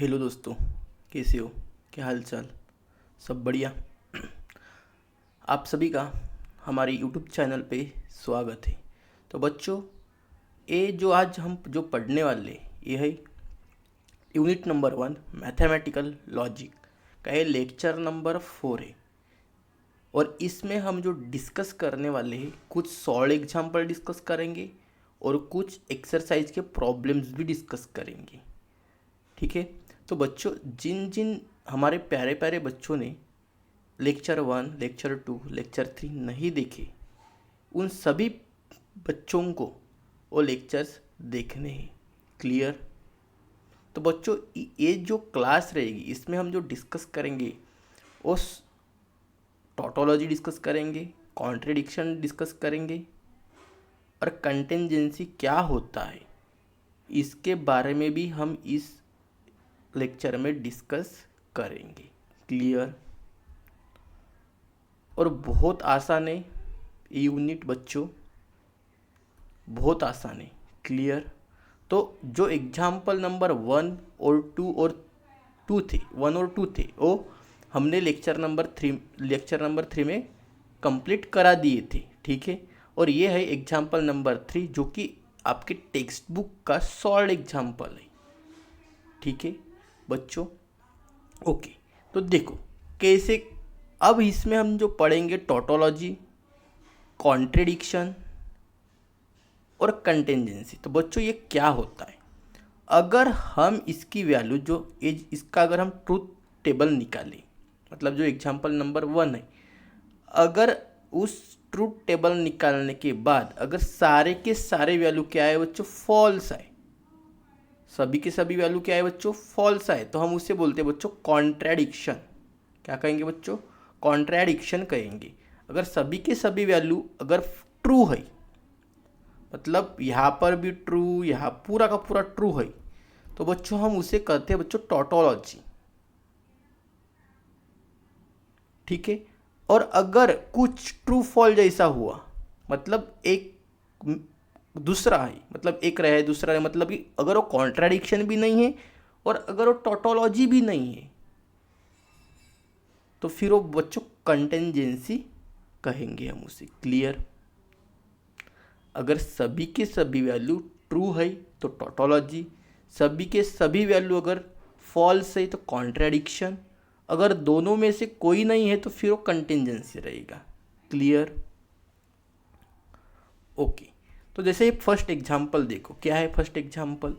Hello दोस्तों, कैसे हो? क्या हाल चाल? सब बढ़िया। आप सभी का हमारे यूट्यूब चैनल पे स्वागत है। तो बच्चों, ये जो आज हम जो पढ़ने वाले ये है यूनिट नंबर 1 मैथमेटिकल लॉजिक का, ये लेक्चर नंबर 4 है। और इसमें हम जो डिस्कस करने वाले हैं, कुछ सॉल्व एग्जाम्पल डिस्कस करेंगे और कुछ एक्सरसाइज के प्रॉब्लम्स भी डिस्कस करेंगे। ठीक है। तो बच्चों, जिन जिन हमारे प्यारे प्यारे बच्चों ने लेक्चर 1, लेक्चर 2, लेक्चर 3 नहीं देखे, उन सभी बच्चों को वो लेक्चर्स देखने हैं। क्लियर? तो बच्चों, ये जो क्लास रहेगी इसमें हम जो डिस्कस करेंगे वो टोटोलॉजी डिस्कस करेंगे, कॉन्ट्रडिक्शन डिस्कस करेंगे और कंटिंजेंसी क्या होता है इसके बारे में भी हम इस लेक्चर में डिस्कस करेंगे। क्लियर? और बहुत आसान है ये यूनिट बच्चों, बहुत आसान है। क्लियर? तो जो एग्जाम्पल नंबर 1 और 2 थे, 1 और 2 थे, वो हमने लेक्चर नंबर 3 में कंप्लीट करा दिए थे। ठीक है। और ये है एग्जाम्पल नंबर 3 जो कि आपके टेक्स्ट बुक का सॉल्व एग्जाम्पल है। ठीक है बच्चों? ओके। तो देखो कैसे, अब इसमें हम जो पढ़ेंगे टोटोलॉजी, कॉन्ट्रडिक्शन और कंटिंजेंसी। तो बच्चों, ये क्या होता है? अगर हम इसकी वैल्यू जो इसका अगर हम ट्रूथ टेबल निकालें, मतलब जो एग्जांपल नंबर 1 है, अगर उस ट्रूथ टेबल निकालने के बाद अगर सारे के सारे वैल्यू क्या है बच्चों? फॉल्स है। सभी के सभी वैल्यू क्या है बच्चों? फॉल्स है। तो हम उसे बोलते हैं बच्चों कॉन्ट्रैडिक्शन। क्या कहेंगे बच्चों? कॉन्ट्रैडिक्शन कहेंगे। अगर सभी के सभी वैल्यू अगर ट्रू है, मतलब यहाँ पर भी ट्रू, यहाँ पूरा का पूरा ट्रू है, तो बच्चों हम उसे कहते हैं बच्चों टोटोलॉजी। ठीक है। और अगर कुछ ट्रू फॉल जैसा हुआ, मतलब एक दूसरा है, मतलब एक रहे दूसरा रहे, मतलब कि अगर वो कॉन्ट्राडिक्शन भी नहीं है और अगर वो टोटोलॉजी भी नहीं है, तो फिर वो बच्चों कंटिंजेंसी कहेंगे हम उसे। क्लियर? अगर सभी के सभी वैल्यू ट्रू है तो टोटोलॉजी, सभी के सभी वैल्यू अगर फॉल्स है तो कॉन्ट्राडिक्शन, अगर दोनों में से कोई नहीं है तो फिर वो कंटिंजेंसी रहेगा। क्लियर? ओके। तो जैसे फर्स्ट एग्जांपल देखो, क्या है फर्स्ट एग्जांपल?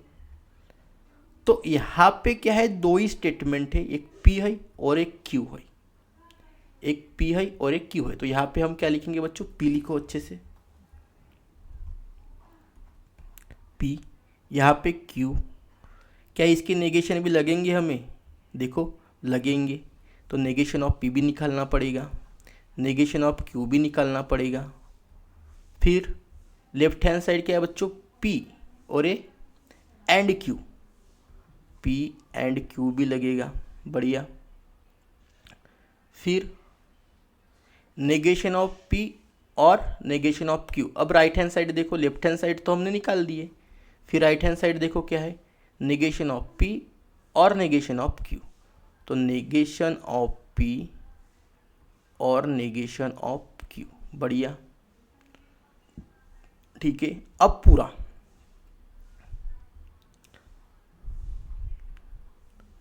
तो यहाँ पे क्या है? दो ही स्टेटमेंट है, एक पी है और एक क्यू है। एक पी है और एक क्यू है। तो यहाँ पे हम क्या लिखेंगे बच्चों? पी लिखो अच्छे से, पी। यहाँ पे क्यू। क्या इसके नेगेशन भी लगेंगे हमें? देखो लगेंगे। तो नेगेशन ऑफ पी भी निकालना पड़ेगा, नेगेशन ऑफ क्यू भी निकालना पड़ेगा। फिर लेफ्ट हैंड साइड क्या है बच्चों? पी और A and Q. P and Q भी लगेगा। बढ़िया। फिर नेगेशन ऑफ पी और नेगेशन ऑफ क्यू। अब राइट हैंड साइड देखो, लेफ्ट हैंड साइड तो हमने निकाल दिए। फिर राइट हैंड साइड देखो क्या है? नेगेशन ऑफ पी और नेगेशन ऑफ क्यू। तो नेगेशन ऑफ पी और नेगेशन ऑफ क्यू। बढ़िया। ठीक है। अब पूरा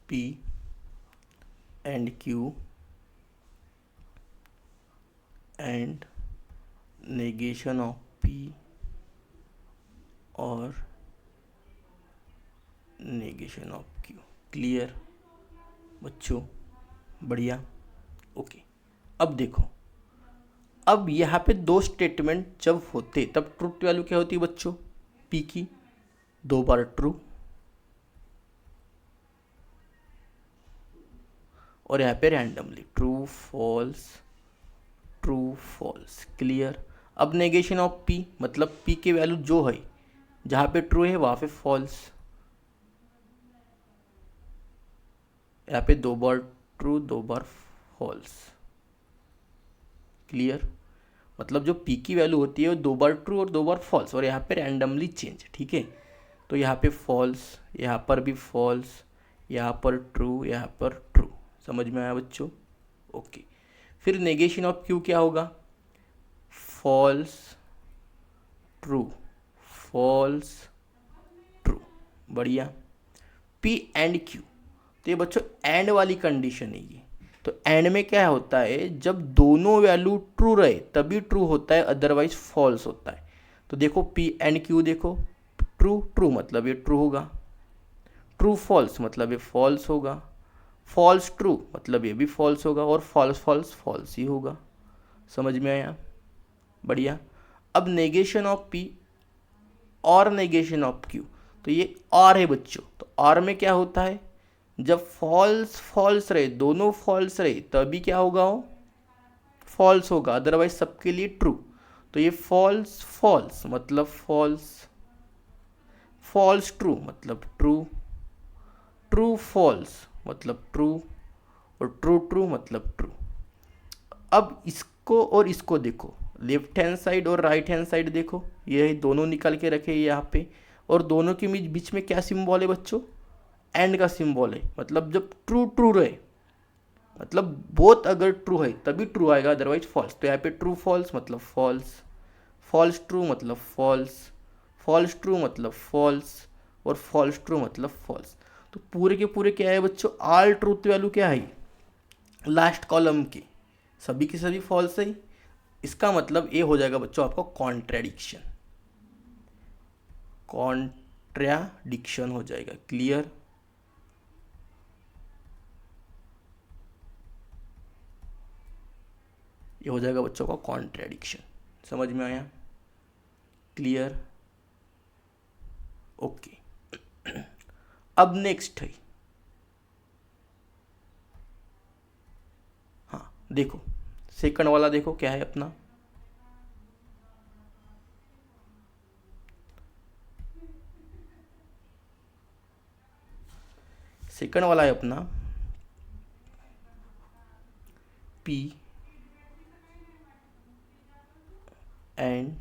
P and Q and negation of P और नेगेशन ऑफ क्यू। क्लियर बच्चों? बढ़िया। ओके। अब देखो, अब यहाँ पे दो स्टेटमेंट जब होते तब ट्रूथ वैल्यू क्या होती है बच्चों? पी की 2 बार ट्रू और यहाँ पे randomly true false, true false. Clear? अब नेगेशन ऑफ पी, मतलब पी के वैल्यू जो है, जहाँ पे ट्रू है वहाँ पे फॉल्स। यहाँ पे 2 बार ट्रू 2 बार फॉल्स। क्लियर? मतलब जो पी की वैल्यू होती है वो 2 बार ट्रू और 2 बार फॉल्स, और यहाँ पे रैंडमली चेंज। ठीक है। तो यहाँ पे फॉल्स, यहाँ पर भी फॉल्स, यहाँ पर ट्रू, यहाँ पर ट्रू। समझ में आया बच्चों? ओके। फिर नेगेशन ऑफ क्यू क्या होगा? False, true, false, true. बढ़िया। पी एंड क्यू, तो ये बच्चों एंड वाली कंडीशन है ये। तो एंड में क्या होता है, जब दोनों वैल्यू ट्रू रहे तभी ट्रू होता है, अदरवाइज फॉल्स होता है। तो देखो पी एंड क्यू, देखो ट्रू ट्रू मतलब ये ट्रू होगा, ट्रू फॉल्स मतलब ये फॉल्स होगा, फॉल्स ट्रू मतलब ये भी फॉल्स होगा, और फॉल्स फॉल्स फॉल्स ही होगा। समझ में आया? बढ़िया। अब नेगेशन ऑफ पी और नेगेशन ऑफ क्यू, तो ये और है बच्चों। तो और में क्या होता है, जब फॉल्स फॉल्स रहे, दोनों फॉल्स रहे तभी क्या होगा, वो फॉल्स होगा, अदरवाइज सबके लिए ट्रू। तो ये फॉल्स फॉल्स मतलब फॉल्स, फॉल्स ट्रू मतलब ट्रू, ट्रू फॉल्स मतलब ट्रू, और ट्रू ट्रू मतलब ट्रू। अब इसको और इसको देखो, लेफ्ट हैंड साइड और राइट हैंड साइड देखो, ये दोनों निकाल के रखे यहाँ पे, और दोनों के बीच में क्या सिंबल है बच्चों? एंड का सिंबल है। मतलब जब ट्रू ट्रू रहे, मतलब बोथ अगर ट्रू है तभी ट्रू आएगा, अदरवाइज फॉल्स। तो यहाँ पे ट्रू फॉल्स मतलब फॉल्स, फॉल्स ट्रू मतलब फॉल्स, फॉल्स ट्रू मतलब फॉल्स, और फॉल्स ट्रू मतलब फॉल्स। तो पूरे के पूरे क्या है बच्चों? ऑल ट्रूथ वैल्यू क्या है लास्ट कॉलम की, सभी की सभी फॉल्स है। इसका मतलब ये हो जाएगा बच्चों आपको कॉन्ट्राडिक्शन, कॉन्ट्राडिक्शन हो जाएगा। क्लियर? ये हो जाएगा बच्चों का कॉन्ट्राडिक्शन। समझ में आया? क्लियर? ओके। अब नेक्स्ट है, हाँ देखो सेकंड वाला, देखो क्या है अपना, सेकंड वाला है अपना P and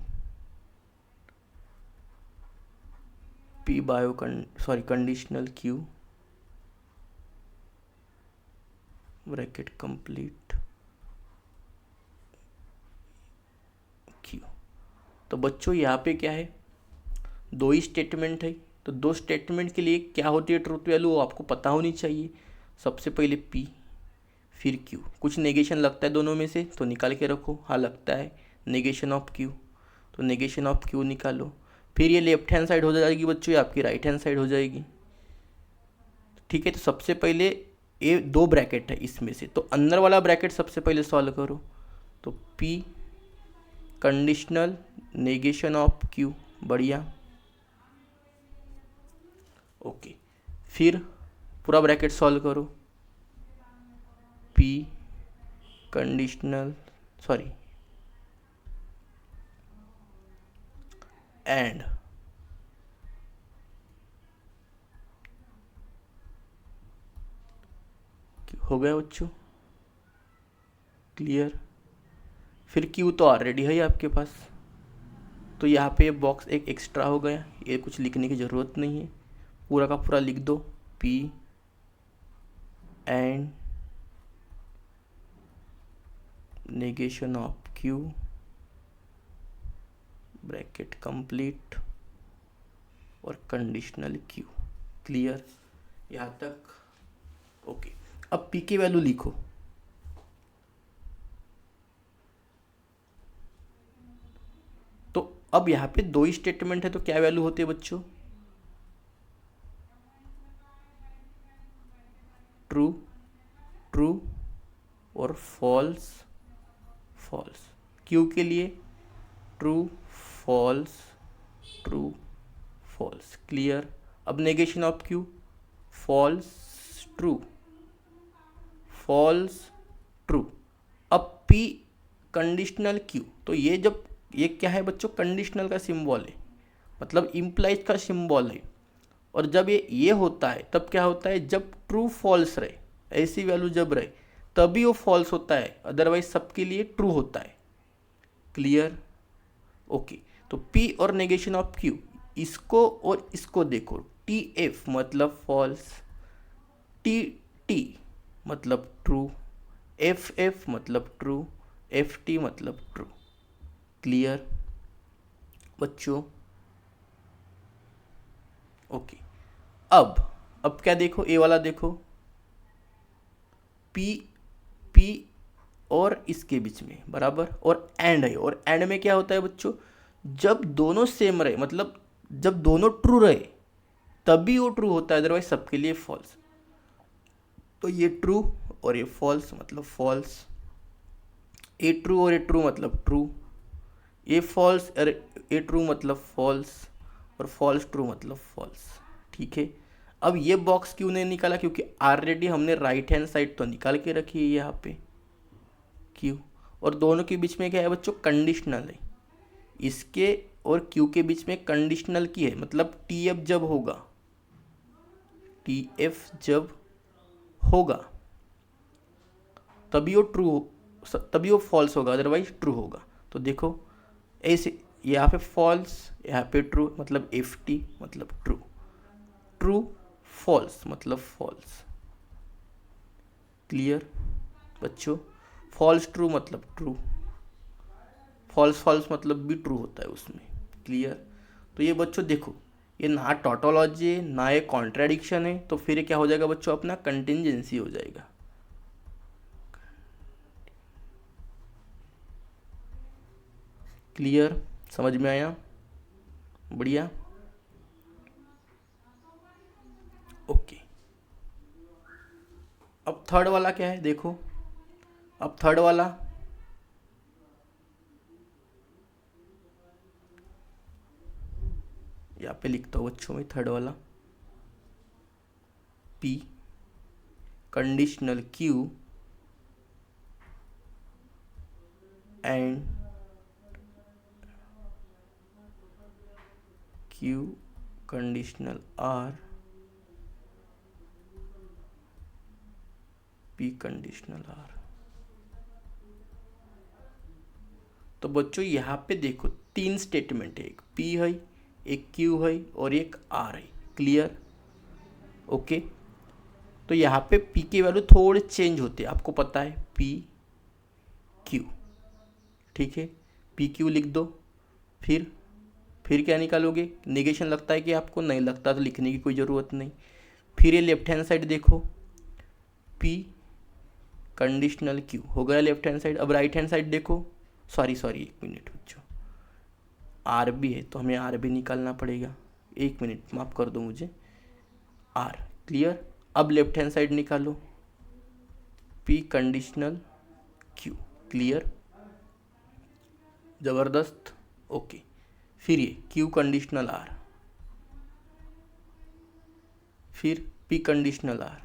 P bio conditional Q bracket complete Q। तो बच्चों यहाँ पे क्या है, दो ही स्टेटमेंट है, तो दो स्टेटमेंट के लिए क्या होती है ट्रूथ वैल्यू, वो आपको पता होनी चाहिए। सबसे पहले P फिर Q, कुछ नेगेशन लगता है दोनों में से तो निकाल के रखो। हाँ लगता है नेगेशन ऑफ Q, तो नेगेशन ऑफ Q निकालो। फिर ये लेफ्ट हैंड साइड हो जाएगी बच्चों, ये आपकी राइट हैंड साइड हो जाएगी। ठीक है, तो सबसे पहले ये दो ब्रैकेट है इसमें से, तो अंदर वाला ब्रैकेट सबसे पहले सॉल्व करो। तो P conditional negation of Q, बढ़िया। ओके, फिर पूरा ब्रैकेट सॉल्व करो, P कंडीशनल एंड हो गया बच्चों? क्लियर? फिर Q तो ऑलरेडी है आपके पास, तो यहाँ पे बॉक्स एक एक्स्ट्रा हो गया, ये कुछ लिखने की ज़रूरत नहीं है, पूरा का पूरा लिख दो। P and negation of Q bracket complete और कंडीशनल Q। क्लियर यहाँ तक? ओके। अब P की वैल्यू लिखो। तो अब यहाँ पे दो ही स्टेटमेंट है, तो क्या वैल्यू होती है बच्चों? ट्रू ट्रू और फॉल्स फॉल्स। Q के लिए true false true false. Clear? अब negation of Q false true false true. अब P कंडीशनल Q, तो ये जब ये क्या है बच्चों? कंडीशनल का सिंबल है, मतलब इम्प्लाइज का सिंबल है। और जब ये होता है तब क्या होता है, जब ट्रू फॉल्स रहे, ऐसी वैल्यू जब रहे तभी वो फॉल्स होता है, अदरवाइज सबके लिए ट्रू होता है। क्लियर? ओके। तो P और नेगेशन ऑफ Q, इसको और इसको देखो, TF मतलब फॉल्स, टी टी मतलब ट्रू, एफ एफ मतलब ट्रू, एफ टी मतलब ट्रू। क्लियर बच्चों? ओके। अब क्या देखो, ए वाला देखो, पी पी और इसके बीच में बराबर, और एंड है, और एंड में क्या होता है बच्चों, जब दोनों सेम रहे, मतलब जब दोनों ट्रू रहे तभी वो ट्रू होता है, अदरवाइज सबके लिए फॉल्स। तो ये ट्रू और ये फॉल्स मतलब फॉल्स, ये ट्रू और ये ट्रू मतलब ट्रू, ये फॉल्स और ये ट्रू मतलब फॉल्स, और फॉल्स ट्रू मतलब फॉल्स। ठीक है। अब ये बॉक्स क्यों नहीं निकाला, क्योंकि ऑलरेडी हमने राइट हैंड साइड तो निकाल के रखी है यहाँ पे, क्यू, और दोनों के बीच में क्या है बच्चों, कंडीशनल है। इसके और क्यू के बीच में कंडीशनल की है, मतलब टी एफ जब होगा, टी एफ जब होगा तभी वो ट्रू, तभी वो फॉल्स होगा, अदरवाइज ट्रू होगा। तो देखो ऐसे, यहाँ पे फॉल्स, यहाँ पे ट्रू, मतलब एफ टी मतलब ट्रू, ट्रू फॉल्स मतलब फॉल्स। क्लियर बच्चों? फॉल्स ट्रू मतलब ट्रू, फॉल्स फॉल्स मतलब भी ट्रू होता है उसमें। क्लियर? तो ये बच्चों देखो, ये ना टोटोलॉजी है ना ये कॉन्ट्राडिक्शन है, तो फिर ये क्या हो जाएगा बच्चों, अपना कंटिंजेंसी हो जाएगा। क्लियर? समझ में आया? बढ़िया। ओके। अब थर्ड वाला क्या है देखो, अब थर्ड वाला, यहाँ पे लिखता हूँ बच्चों में, थर्ड वाला P conditional Q and Q conditional R, P conditional R. तो बच्चों यहाँ पे देखो तीन स्टेटमेंट है, एक पी है, एक क्यू है और एक आर है। क्लियर? ओके। तो यहाँ पे पी की वैल्यू थोड़े चेंज होते हैं, आपको पता है, पी क्यू। ठीक है, पी क्यू लिख दो। फिर क्या निकालोगे, नेगेशन लगता है कि आपको, नहीं लगता तो लिखने की कोई ज़रूरत नहीं। फिर ये लेफ्ट हैंड साइड देखो, पी कंडीशनल क्यू हो गया लेफ्ट हैंड साइड। अब राइट हैंड साइड देखो, सॉरी एक मिनट बच्चों, आर भी है तो हमें आर भी निकालना पड़ेगा, एक मिनट माफ़ कर दो मुझे, आर। क्लियर? अब लेफ्ट हैंड साइड निकालो, पी कंडीशनल क्यू। क्लियर? ज़बरदस्त। ओके। फिर ये क्यू कंडीशनल आर, फिर पी कंडीशनल आर,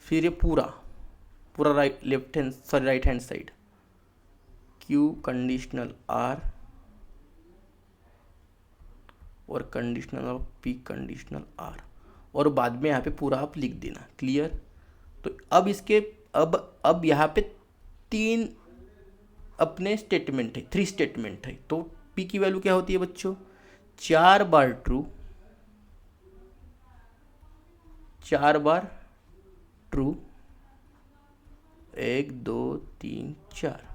फिर ये पूरा right left hand sorry right hand side, Q conditional R और conditional of P conditional R, और बाद में यहाँ पे पूरा आप लिख देना। क्लियर? तो अब इसके अब यहाँ पे तीन अपने स्टेटमेंट है, थ्री स्टेटमेंट है। तो पी की वैल्यू क्या होती है बच्चों, 4 बार ट्रू, 4 बार ट्रू, 1 2 3 4,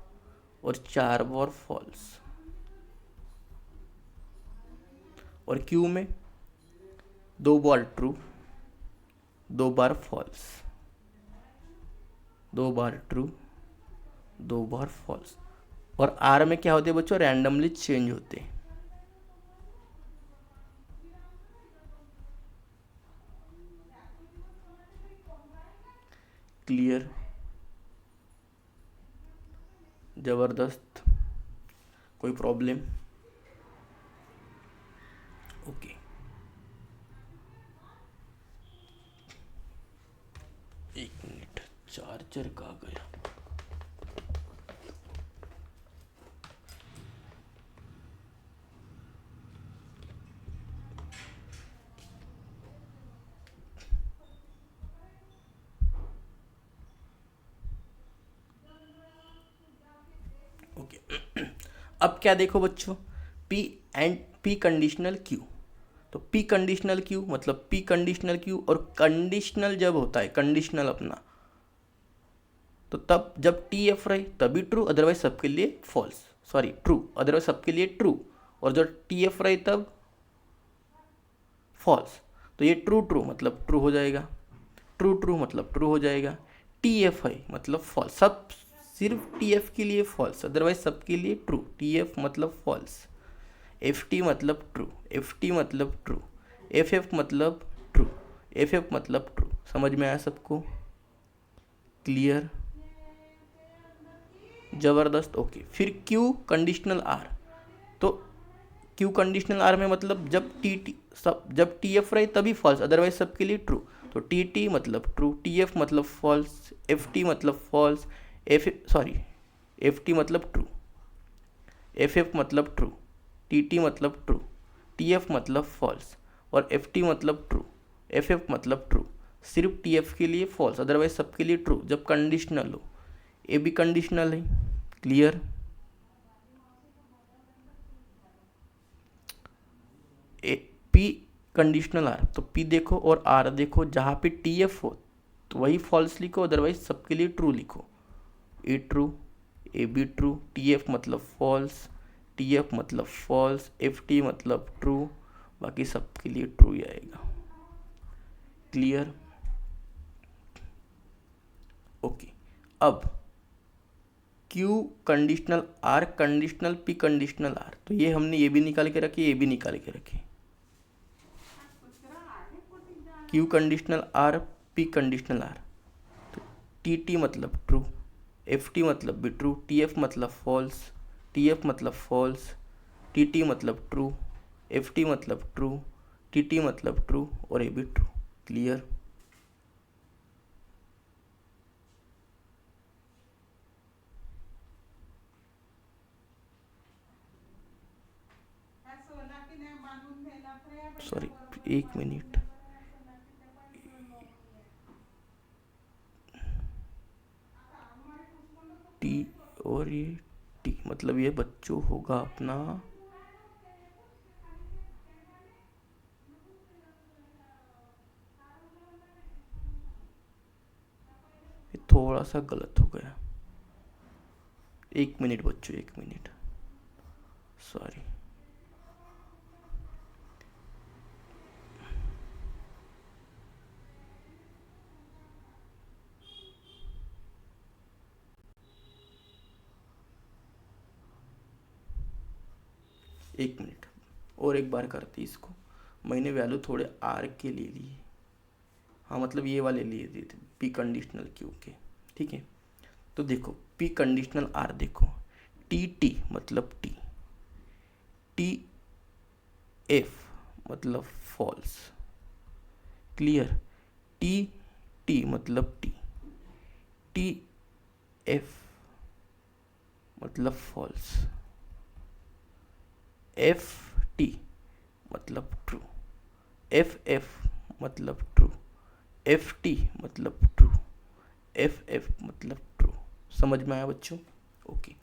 और 4 बार फॉल्स। और क्यू में 2 बार ट्रू, 2 बार फॉल्स, 2 बार ट्रू, 2 बार फॉल्स। और आर में क्या होते हैं बच्चों, रैंडमली चेंज होते हैं। क्लियर? ज़बरदस्त। कोई प्रॉब्लम? ओके। एक मिनट, चार्जर कहाँ गया? ओके। अब क्या देखो बच्चों, P and P conditional Q, तो पी कंडीशनल क्यू मतलब पी कंडीशनल क्यू, और कंडीशनल जब होता है कंडीशनल अपना, तो तब जब टी एफ रहे तभी ट्रू, अदरवाइज सबके लिए फॉल्स, सॉरी ट्रू, अदरवाइज सबके लिए ट्रू, और जब टी एफ रहे तब फॉल्स। तो ये ट्रू ट्रू मतलब ट्रू हो जाएगा, ट्रू ट्रू मतलब ट्रू हो जाएगा। टी एफ है मतलब फॉल्स, सब सिर्फ टी एफ के लिए फॉल्स, अदरवाइज सबके लिए ट्रू। टी एफ मतलब फॉल्स, एफ टी मतलब ट्रू, एफ टी मतलब ट्रू, एफ एफ मतलब ट्रू, एफ एफ मतलब ट्रू। समझ में आया सबको? क्लियर? ज़बरदस्त। ओके, फिर क्यू कंडीशनल आर। तो क्यू कंडीशनल आर में मतलब जब जब टी एफ रहे तभी फॉल्स, अदरवाइज सबके लिए ट्रू। तो टी टी मतलब ट्रू, टी एफ मतलब फॉल्स, एफ टी मतलब फॉल्स, एफ टी मतलब ट्रू, एफ एफ मतलब ट्रू, टी टी मतलब ट्रू, टी एफ मतलब फॉल्स, और एफ टी मतलब ट्रू, एफ एफ मतलब ट्रू। सिर्फ टी एफ के लिए फॉल्स, अदरवाइज सबके लिए ट्रू जब कंडीशनल हो। ए भी कंडीशनल है। क्लियर? पी कंडीशनल आर, तो पी देखो और आर देखो, जहाँ पे टी एफ हो तो वही फॉल्स लिखो, अदरवाइज सबके लिए ट्रू लिखो। A true, A B true, T F मतलब फॉल्स, टी एफ मतलब फॉल्स, एफ टी मतलब ट्रू, बाकी सबके लिए ट्रू ही आएगा। क्लियर? ओके, अब Q conditional R conditional P conditional R, तो ये हमने ये भी निकाल के रखी, ये भी निकाल के रखी। Q conditional R P conditional R, तो टी टी मतलब ट्रू, एफ टी मतलब भी ट्रू, टी एफ मतलब फॉल्स, टी एफ मतलब फॉल्स, टी टी मतलब ट्रू, एफ टी मतलब ट्रू, टी टी मतलब ट्रू, और ए भी ट्रू। क्लियर? सॉरी, एक मिनट, टी और ये टी मतलब ये बच्चों होगा अपना, ये थोड़ा सा गलत हो गया। एक मिनट बच्चों, एक मिनट, सॉरी। एक मिनट और एक बार करते इसको। मैंने वैल्यू थोड़े आर के लिए लिए, हाँ मतलब ये वाले लिए दिए थे पी कंडीशनल क्यू के, ठीक है। तो देखो पी कंडीशनल आर देखो, टी टी मतलब टी, टी एफ मतलब फॉल्स। क्लियर? टी टी मतलब टी, टी एफ मतलब फॉल्स, एफ टी मतलब ट्रू, एफ एफ मतलब ट्रू, एफ टी मतलब ट्रू, एफ एफ मतलब ट्रू। समझ में आया बच्चों? ओके,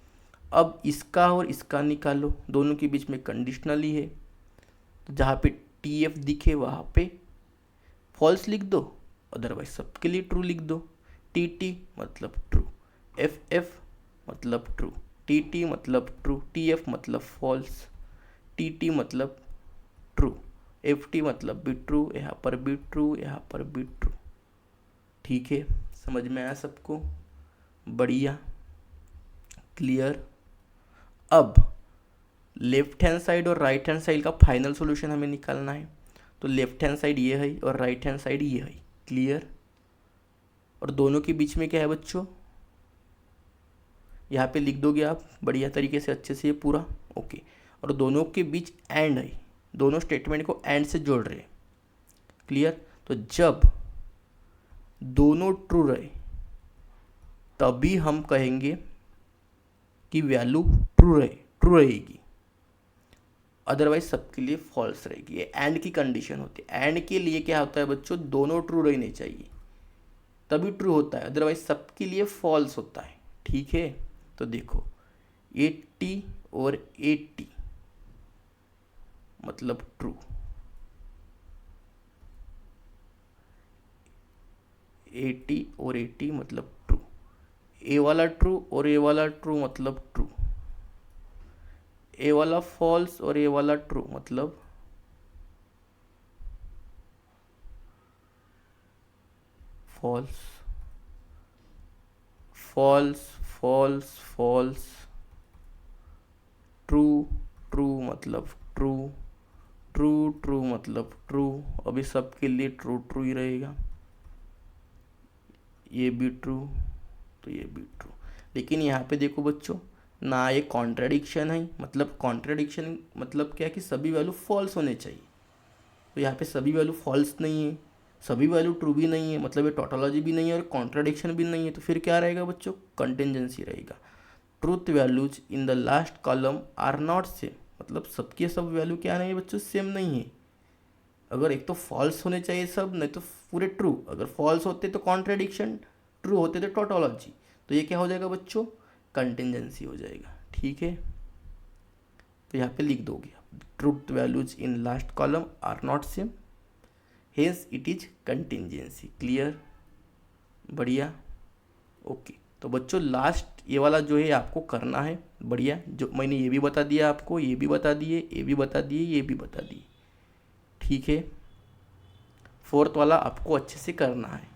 अब इसका और इसका निकालो, दोनों के बीच में कंडीशनल ही है, तो जहाँ पे टी एफ दिखे वहाँ पे फॉल्स लिख दो, अदरवाइज सबके लिए ट्रू लिख दो। टी टी मतलब ट्रू, एफ एफ मतलब ट्रू, टी टी मतलब ट्रू, टी एफ मतलब फॉल्स, टी टी मतलब ट्रू, एफ टी मतलब भी ट्रू, यहाँ पर भी ट्रू, यहाँ पर भी ट्रू। ठीक है, समझ में आया सबको? बढ़िया। क्लियर? अब लेफ्ट हैंड साइड और राइट हैंड साइड का फाइनल सॉल्यूशन हमें निकालना है। तो लेफ्ट हैंड साइड ये है और राइट हैंड साइड ये है। क्लियर? और दोनों के बीच में क्या है बच्चों, यहाँ पे लिख दोगे आप बढ़िया तरीके से अच्छे से ये पूरा। ओके, और दोनों के बीच एंड है, दोनों स्टेटमेंट को एंड से जोड़ रहे हैं। क्लियर? तो जब दोनों ट्रू रहे तभी हम कहेंगे कि वैल्यू ट्रू रहेगी, अदरवाइज सबके लिए फॉल्स रहेगी। ये एंड की कंडीशन होती है। एंड के लिए क्या होता है बच्चों, दोनों ट्रू रहने चाहिए तभी ट्रू होता है, अदरवाइज सबके लिए फॉल्स होता है। ठीक है, तो देखो 80 और 80 मतलब ट्रू, 80 और 80 मतलब ट्रू, ए वाला ट्रू और ए वाला ट्रू मतलब ट्रू, ए वाला फॉल्स और ए वाला ट्रू मतलब false, false false false, true true मतलब ट्रू, ट्रू ट्रू मतलब ट्रू। अभी सबके लिए ट्रू ट्रू ही रहेगा, ये भी ट्रू तो ये भी ट्रू। लेकिन यहाँ पे देखो बच्चों, ना ये कॉन्ट्राडिक्शन है, मतलब कॉन्ट्राडिक्शन मतलब क्या कि सभी वैल्यू फॉल्स होने चाहिए, तो यहाँ पे सभी वैल्यू फॉल्स नहीं है, सभी वैल्यू ट्रू भी नहीं है, मतलब ये टोटोलॉजी भी नहीं है और कॉन्ट्राडिक्शन भी नहीं है, तो फिर क्या रहेगा बच्चों, कंटिजेंसी रहेगा। Truth values in the last column are not same, मतलब सबके सब वैल्यू क्या नहीं है बच्चों, सेम नहीं है। अगर एक तो फॉल्स होने चाहिए सब, नहीं तो पूरे ट्रू, अगर फॉल्स होते तो कॉन्ट्राडिक्शन, ट्रू होते तो टोटोलॉजी, तो ये क्या हो जाएगा बच्चों, कंटिजेंसी हो जाएगा। ठीक है, तो यहाँ पे लिख दोगे truth values in last column are not same, hence it is contingency. Clear, बढ़िया, ओके। तो बच्चों लास्ट ये वाला जो है आपको करना है, बढ़िया, जो मैंने ये भी बता दिया आपको, ये भी बता दिए, ये भी बता दिए, ये भी बता दिए। ठीक है, फोर्थ वाला आपको अच्छे से करना है।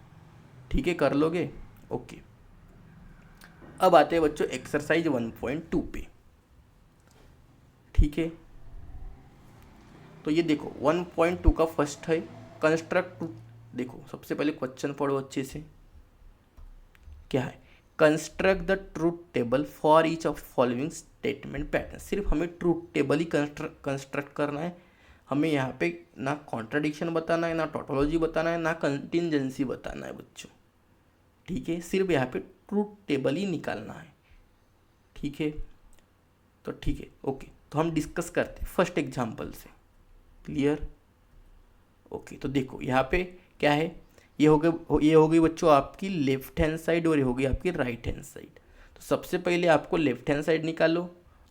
ठीक है, कर लोगे, ओके। अब आते हैं बच्चों एक्सरसाइज 1.2 पे। ठीक है, तो ये देखो 1.2 का फर्स्ट है कंस्ट्रक्ट। देखो सबसे पहले क्वेश्चन पढ़ो अच्छे से, क्या है, construct the truth table for each of following statement pattern. सिर्फ हमें ट्रूथ टेबल ही कंस्ट्रक्ट करना है, हमें यहाँ पे ना कॉन्ट्राडिक्शन बताना है, ना टोटोलॉजी बताना है, ना कंटिजेंसी बताना है बच्चों। ठीक है, सिर्फ यहाँ पे ट्रूथ टेबल ही निकालना है। ठीक है, तो ठीक है, ओके। तो हम डिस्कस करते हैं फर्स्ट एग्जाम्पल से। Clear, okay. तो देखो यहाँ पे क्या है, ये हो गई बच्चों आपकी लेफ्ट हैंड साइड और ये हो गई आपकी राइट हैंड साइड। तो सबसे पहले आपको लेफ्ट हैंड साइड निकालो।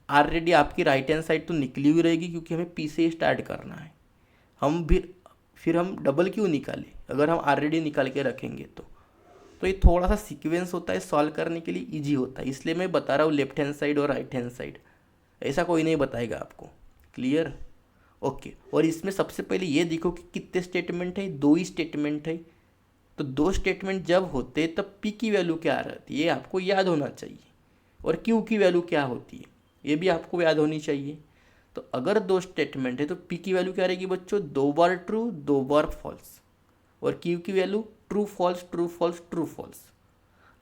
ऑलरेडी आपकी राइट हैंड साइड तो निकली हुई रहेगी क्योंकि हमें पी से स्टार्ट करना है। हम भी फिर हम डबल क्यों निकालें, अगर हम ऑलरेडी निकाल के रखेंगे तो ये थोड़ा सा सीक्वेंस होता है, सॉल्व करने के लिए इजी होता है, इसलिए मैं बता रहा हूँ लेफ्ट हैंड साइड और राइट हैंड साइड, ऐसा कोई नहीं बताएगा आपको। Clear, okay. और इसमें सबसे पहले ये देखो कि कितने स्टेटमेंट है, 2 ही स्टेटमेंट है। तो 2 स्टेटमेंट जब होते तब पी की वैल्यू क्या रहती है, ये आपको याद होना चाहिए, और क्यू की वैल्यू क्या होती है ये भी आपको याद होनी चाहिए। तो अगर 2 स्टेटमेंट है तो पी की वैल्यू क्या रहेगी बच्चों, 2 बार ट्रू 2 बार फॉल्स, और क्यू की value true false true false true false.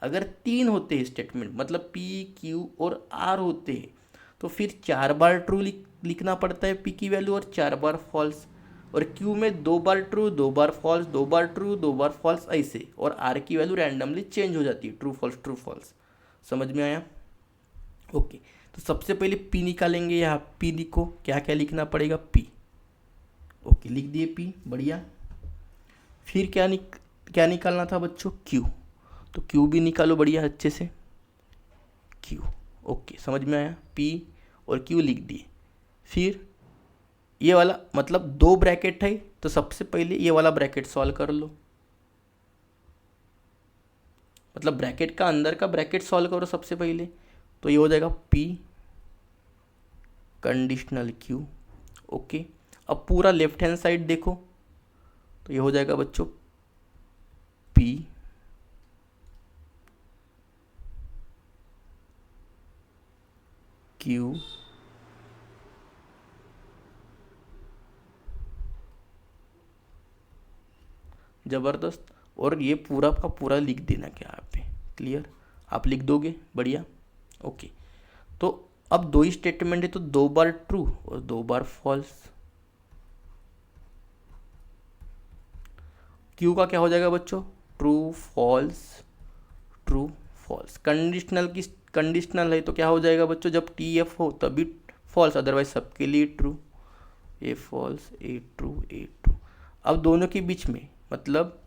अगर 3 होते हैं स्टेटमेंट, मतलब पी क्यू और आर होते हैं, तो फिर 4 बार ट्रू लिखना पड़ता है पी की वैल्यू और 4 बार फॉल्स, और क्यू में 2 बार ट्रू 2 बार फॉल्स 2 बार ट्रू 2 बार फॉल्स ऐसे, और आर की वैल्यू रैंडमली चेंज हो जाती है, ट्रू फॉल्स। समझ में आया, ओके। तो सबसे पहले पी निकालेंगे, यहाँ पी लिखो, क्या क्या लिखना पड़ेगा, पी, ओके, लिख दिए पी, बढ़िया। फिर क्या निकालना था बच्चों, क्यू, तो क्यू भी निकालो बढ़िया अच्छे से, क्यू, ओके, समझ में आया, पी और क्यू लिख दिए। फिर ये वाला मतलब 2 ब्रैकेट है, तो सबसे पहले ये वाला ब्रैकेट सॉल्व कर लो, मतलब ब्रैकेट का अंदर का ब्रैकेट सॉल्व करो सबसे पहले, तो ये हो जाएगा पी कंडीशनल क्यू, ओके। अब पूरा लेफ्ट हैंड साइड देखो, तो ये हो जाएगा बच्चों पी क्यू ज़बरदस्त, और ये पूरा का पूरा लिख देना क्या यहाँ पे, क्लियर, आप लिख दोगे, बढ़िया, ओके। तो अब 2 ही स्टेटमेंट है तो 2 बार ट्रू और 2 बार फॉल्स। क्यू का क्या हो जाएगा बच्चों, ट्रू फॉल्स। कंडीशनल है तो क्या हो जाएगा बच्चों, जब टी एफ हो तभी फॉल्स, अदरवाइज सबके लिए true, A false A true. अब दोनों के बीच में, मतलब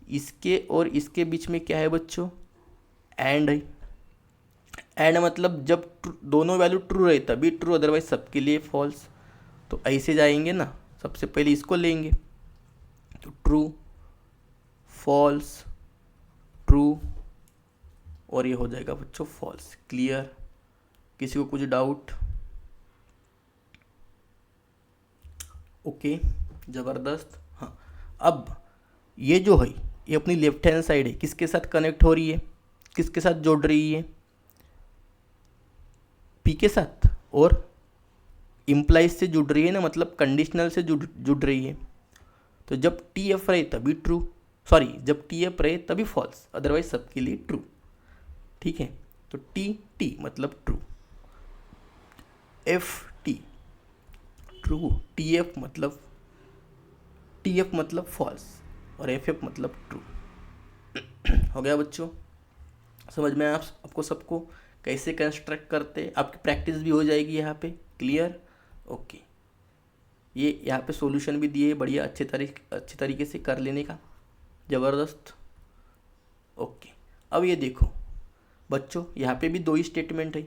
इसके और इसके बीच में क्या है बच्चों, एंड है। एंड मतलब जब दोनों वैल्यू ट्रू रहे तभी ट्रू, अदरवाइज सबके लिए फॉल्स। तो ऐसे जाएंगे ना, सबसे पहले इसको लेंगे, तो ट्रू फॉल्स ट्रू, और ये हो जाएगा बच्चों फॉल्स। क्लियर? किसी को कुछ डाउट? ओके, ज़बरदस्त। हाँ, अब ये जो है ये अपनी लेफ्ट हैंड साइड है, किसके साथ कनेक्ट हो रही है, किसके साथ जोड़ रही है, पी के साथ, और इम्प्लाइज से जुड़ रही है ना, मतलब कंडीशनल से जुड़ रही है। तो जब टी एफ रहे तभी ट्रू, सॉरी जब टी एफ रहे तभी फॉल्स, अदरवाइज सबके लिए ट्रू। ठीक है, तो टी टी मतलब true, F T true, T F मतलब फॉल्स, और एफ एफ मतलब ट्रू। हो गया बच्चों? समझ में आया आपको सबको कैसे कंस्ट्रक्ट करते? आपकी प्रैक्टिस भी हो जाएगी यहाँ पे। क्लियर? ओके, ये यहाँ पे सॉल्यूशन भी दिए, बढ़िया अच्छे तरीके से कर लेने का। ज़बरदस्त। ओके, अब ये देखो बच्चों, यहाँ पे भी दो ही स्टेटमेंट है,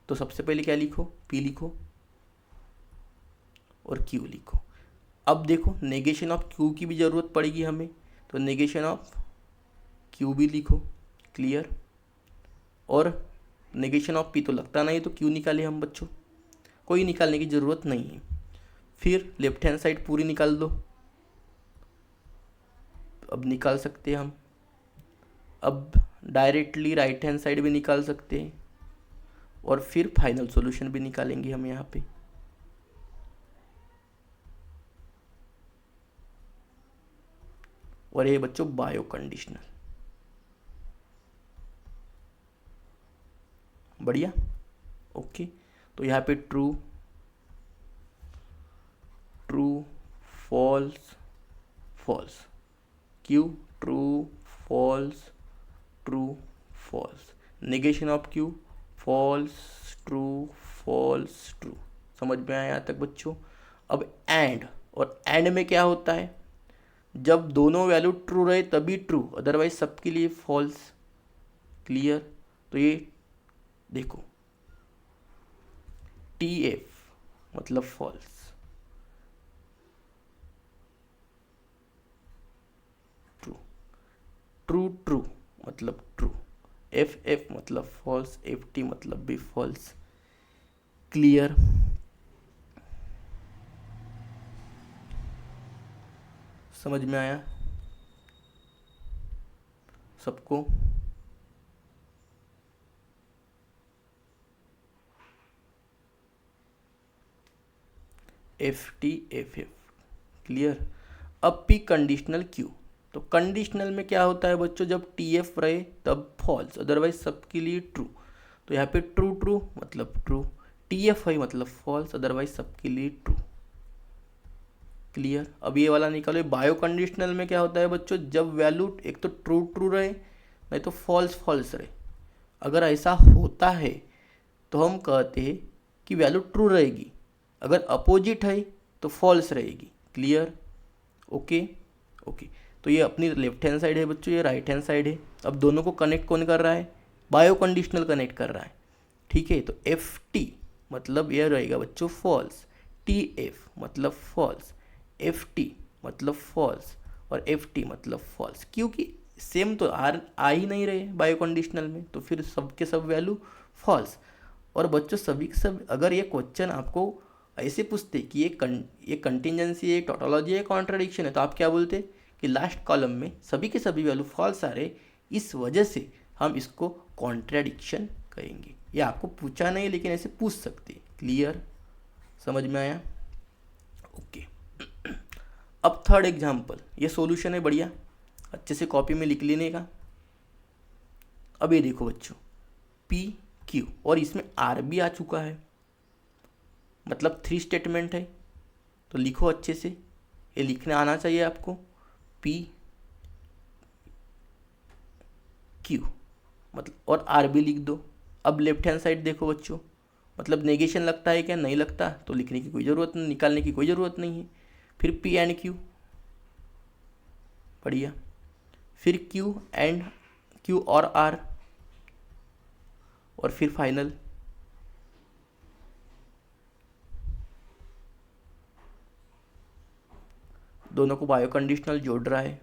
तो सबसे पहले क्या लिखो, पी लिखो और क्यू लिखो। अब देखो नेगेशन ऑफ क्यू की भी ज़रूरत पड़ेगी हमें, तो नेगेशन ऑफ क्यू भी लिखो। क्लियर? और नेगेशन ऑफ पी तो लगता नहीं, तो क्यू निकाले हम बच्चों, कोई निकालने की ज़रूरत नहीं है। फिर लेफ्ट हैंड साइड पूरी निकाल दो, अब निकाल सकते हैं हम। अब डायरेक्टली राइट हैंड साइड भी निकाल सकते हैं, और फिर फाइनल सॉल्यूशन भी निकालेंगे हम यहाँ पे। और ये बच्चों बायो कंडीशनल। बढ़िया। ओके, तो यहाँ पे true true false false, Q true false true false, negation of Q false true false true. समझ में आया यहाँ तक बच्चों? अब एंड, और एंड में क्या होता है, जब दोनों वैल्यू ट्रू रहे तभी ट्रू, अदरवाइज सबके लिए फॉल्स। क्लियर? तो ये देखो टी एफ मतलब फॉल्स, ट्रू, ट्रू ट्रू मतलब ट्रू, एफ एफ मतलब फॉल्स, एफ टी मतलब भी फॉल्स। क्लियर? समझ में आया सबको? F T F F. Clear? अब पी कंडीशनल क्यू, तो कंडीशनल में क्या होता है बच्चों, जब टी एफ रहे तब फॉल्स, अदरवाइज सबके लिए ट्रू। तो यहाँ पे ट्रू ट्रू मतलब ट्रू, टी एफ है मतलब फॉल्स, अदरवाइज सबके लिए ट्रू। क्लियर? अब ये वाला निकालो, बायो कंडीशनल में क्या होता है बच्चों, जब वैल्यू एक तो ट्रू ट्रू रहे, नहीं तो फॉल्स फॉल्स रहे। अगर ऐसा होता है तो हम कहते हैं कि वैल्यू ट्रू रहेगी, अगर अपोजिट है तो फॉल्स रहेगी। क्लियर? ओके ओके, तो ये अपनी लेफ्ट हैंड साइड है बच्चों, ये राइट हैंड साइड है। अब दोनों को कनेक्ट कौन कर रहा है, बायो कंडीशनल कनेक्ट कर रहा है। ठीक है, तो एफ टी मतलब यह रहेगा बच्चों फॉल्स, टी एफ मतलब फॉल्स, एफ टी मतलब फॉल्स, और एफ टी मतलब फॉल्स, क्योंकि सेम तो आ ही नहीं रहे बायो कंडीशनल में, तो फिर सबके सब वैल्यू फॉल्स। और बच्चों सभी के सब, अगर ये क्वेश्चन आपको ऐसे पूछते कि ये कंटिजेंसी है, टोटोलॉजी है, कॉन्ट्राडिक्शन है, तो आप क्या बोलते कि लास्ट कॉलम में सभी के सभी वैल्यू फॉल्स आ रहे, इस वजह से हम इसको कॉन्ट्राडिक्शन कहेंगे। ये आपको पूछा नहीं, लेकिन ऐसे पूछ सकते। क्लियर? समझ में आया? ओके, अब थर्ड एग्जाम्पल, ये सॉल्यूशन है, बढ़िया अच्छे से कॉपी में लिख लेने का। अब ये देखो बच्चों, पी क्यू, और इसमें आर भी आ चुका है, मतलब 3 स्टेटमेंट है, तो लिखो अच्छे से, ये लिखने आना चाहिए आपको। पी क्यू मतलब, और आर भी लिख दो। अब लेफ्ट हैंड साइड देखो बच्चों, मतलब नेगेशन लगता है क्या, नहीं लगता, तो लिखने की कोई ज़रूरत नहीं, निकालने की कोई ज़रूरत नहीं है। फिर पी एंड क्यू, बढ़िया। फिर क्यू और आर, और फिर फाइनल। दोनों को बायो कंडीशनल जोड़ रहा है,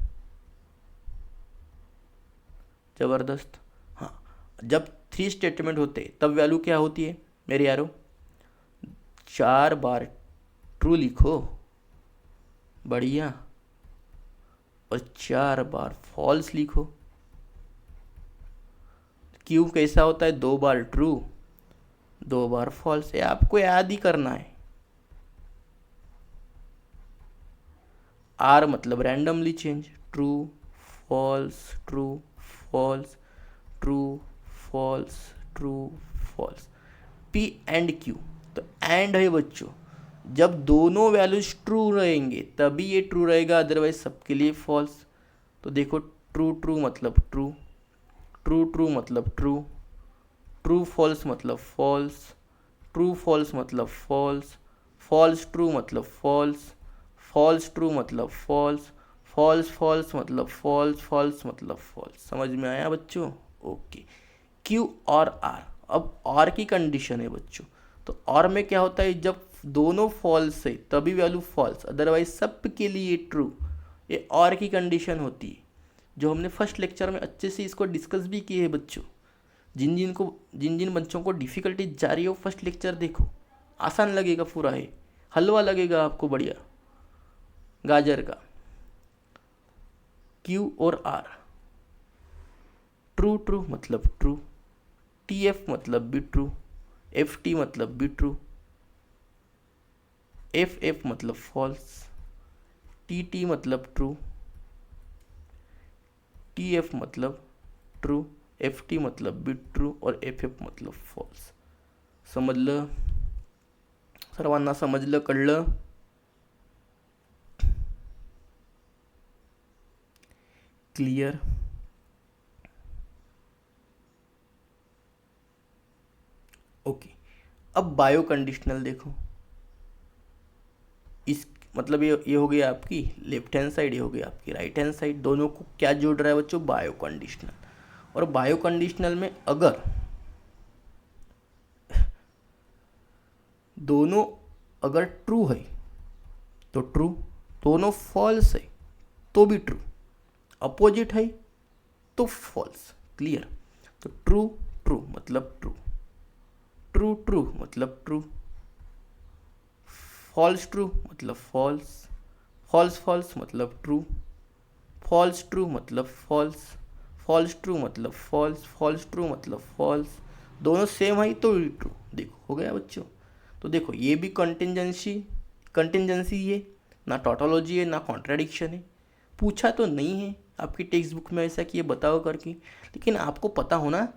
ज़बरदस्त। हाँ, जब 3 स्टेटमेंट होते तब वैल्यू क्या होती है मेरे यारो? 4 बार ट्रू लिखो, बढ़िया, और 4 बार फॉल्स लिखो। क्यू कैसा होता है? 2 बार ट्रू, 2 बार फॉल्स। ये आपको याद ही करना है। आर मतलब randomly change, true false true false true false true false. P and Q, तो एंड है बच्चों, जब दोनं वैल्यूज ट्रू रहेंगे तभी ये ट्रू रहेगा, अदरवाइज सबके लिए फॉल्स। तो देखो, ट्रू ट्रू मतलब ट्रू, ट्रू ट्रू मतलब ट्रू, ट्रू फॉल्स मतलब फॉल्स, ट्रू फॉल्स मतलब फॉल्स, फॉल्स ट्रू मतलब फॉल्स, फॉल्स ट्रू मतलब फॉल्स, फॉल्स फॉल्स मतलब फॉल्स, फॉल्स मतलब फॉल्स। समझ में आया बच्चों? ओके। क्यू और आर, अब और की कंडीशन है बच्चों। तो और में क्या होता है? जब दोनों फॉल्स है तभी वैल्यू फॉल्स, अदरवाइज सब के लिए ट्रू। ये और की कंडीशन होती है, जो हमने फर्स्ट लेक्चर में अच्छे से इसको डिस्कस भी किए है बच्चों। जिन जिन बच्चों को डिफ़िकल्टी जा रही हो, फर्स्ट लेक्चर देखो, आसान लगेगा पूरा है, हलवा लगेगा आपको बढ़िया गाजर का। क्यू और आर, ट्रू ट्रू मतलब ट्रू, टी एफ मतलब भी ट्रू, एफ टी मतलब भी ट्रू, एफ एफ मतलब फॉल्स, टी टी मतलब ट्रू, टी एफ मतलब ट्रू, एफ टी मतलब भी ट्रू, और एफ एफ मतलब फॉल्स। समजलं? सर्वांना समजलं, कळलं? क्लियर? ओके। अब बायो कंडीशनल देखो। इस मतलब ये हो गई आपकी लेफ्ट हैंड साइड, ये हो गई आपकी राइट हैंड साइड। दोनों को क्या जोड़ रहा है बच्चों? Bio conditional. और बायो कंडीशनल में अगर दोनों अगर ट्रू है तो ट्रू, दोनों फॉल्स है तो भी ट्रू, अपोजिट है तो फॉल्स। क्लियर? तो ट्रू ट्रू मतलब ट्रू, ट्रू ट्रू मतलब ट्रू, फॉल्स ट्रू मतलब फॉल्स, फॉल्स फॉल्स मतलब ट्रू, फॉल्स ट्रू मतलब फॉल्स, फॉल्स ट्रू मतलब फॉल्स, फॉल्स ट्रू मतलब फॉल्स। दोनों सेम है तो ट्रू। देखो हो गया बच्चों। तो देखो, ये भी कंटिंजेंसी है, ना टोटोलॉजी है ना कॉन्ट्राडिक्शन है। पूछा तो नहीं है आपकी टेक्स्ट बुक में ऐसा कि ये बताओ करके, लेकिन आपको पता होना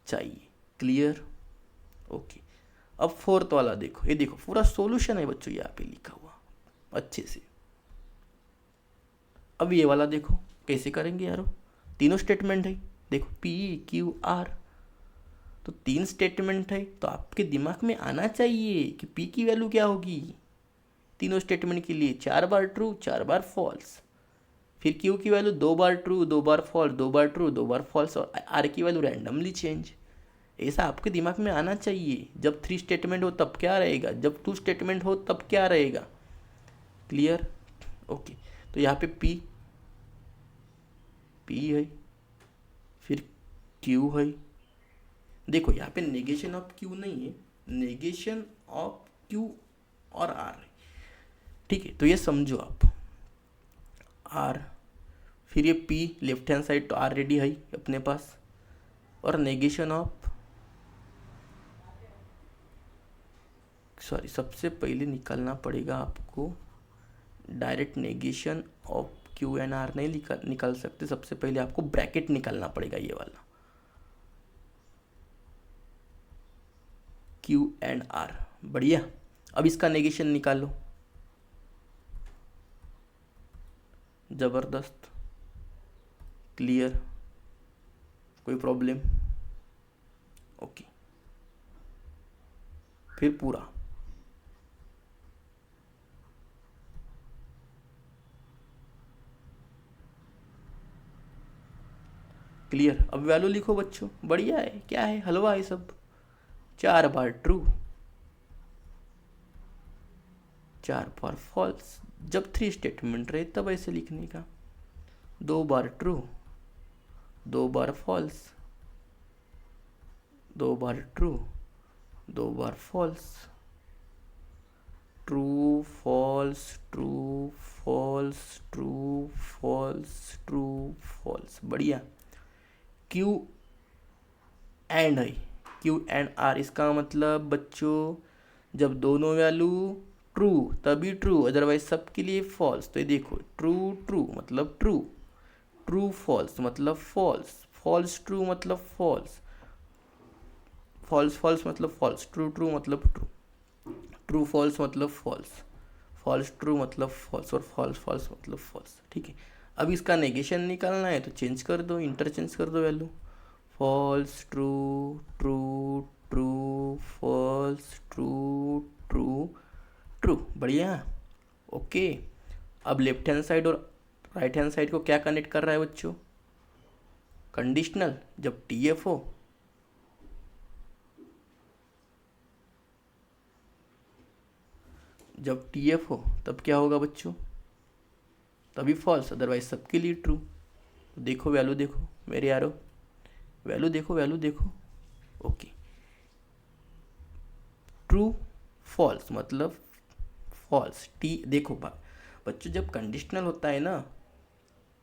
चाहिए। क्लियर? ओके। अब फोर्थ वाला देखो, ये देखो पूरा सॉल्यूशन है बच्चों यहाँ पे लिखा हुआ अच्छे से। अब ये वाला देखो कैसे करेंगे यारो, तीनों स्टेटमेंट है। देखो पी क्यू आर, तो 3 स्टेटमेंट है, तो आपके दिमाग में आना चाहिए कि पी की वैल्यू क्या होगी तीनों स्टेटमेंट के लिए। 4 बार ट्रू 4 बार फॉल्स। फिर क्यू की वैल्यू 2 बार ट्रू 2 बार फॉल्स, 2 बार ट्रू 2 बार फॉल्स, और आर की वैल्यू रैंडमली चेंज। ऐसा आपके दिमाग में आना चाहिए। जब 3 स्टेटमेंट हो तब क्या रहेगा, जब 2 स्टेटमेंट हो तब क्या रहेगा। क्लियर? ओके। तो यहाँ पे पी है, फिर क्यू है। देखो यहाँ पे नेगेशन ऑफ क्यू नहीं है, नेगेशन ऑफ क्यू और आर है। ठीक है, तो ये समझो आप, आर, फिर ये पी लेफ्ट हैंड साइड, तो ऑलरेडी है अपने पास, और नेगेशन ऑफ, सॉरी सबसे पहले निकालना पड़ेगा आपको, direct negation of Q and R नहीं निकाल सकते, सबसे पहले आपको ब्रैकेट निकालना पड़ेगा ये वाला, क्यू एंड आर। बढ़िया। अब इसका नेगेशन निकालो, ज़बरदस्त। क्लियर? कोई प्रॉब्लम? ओके। फिर पूरा क्लियर। अब वैल्यू लिखो बच्चों, बढ़िया है, क्या है, हलवा है सब। 4 बार ट्रू 4 बार फॉल्स, जब 3 स्टेटमेंट रहे तब ऐसे लिखने का। 2 बार ट्रू दो बार फॉल्स, दो बार ट्रू, दो बार false, true false true false true false true false. बढ़िया। क्यू एंड है, क्यू एंड आर, इसका मतलब बच्चों जब दोनों वैल्यू ट्रू तभी ट्रू, अदरवाइज सबके लिए फॉल्स। तो ये देखो ट्रू ट्रू मतलब ट्रू, ट्रू फॉल्स मतलब फॉल्स, फॉल्स ट्रू मतलब फॉल्स, फॉल्स फॉल्स मतलब फॉल्स, ट्रू ट्रू मतलब ट्रू, ट्रू फॉल्स मतलब फॉल्स, फॉल्स ट्रू मतलब फॉल्स, और फॉल्स फॉल्स मतलब फॉल्स। ठीक है, अब इसका नेगेशन निकालना है तो चेंज कर दो, इंटरचेंज कर दो value, false true true true false true true true. बढ़िया। ओके, अब लेफ्ट हैंड साइड और राइट हैंड साइड को क्या कनेक्ट कर रहा है बच्चों? कंडीशनल। जब टी एफ हो जब टी एफ हो तब क्या होगा बच्चों? तभी फॉल्स, अदरवाइज सबके लिए ट्रू। देखो वैल्यू देखो मेरे यारो, वैल्यू देखो, वैल्यू देखो। ओके, ट्रू फॉल्स मतलब फॉल्स। टी देखो बच्चों जब कंडीशनल होता है ना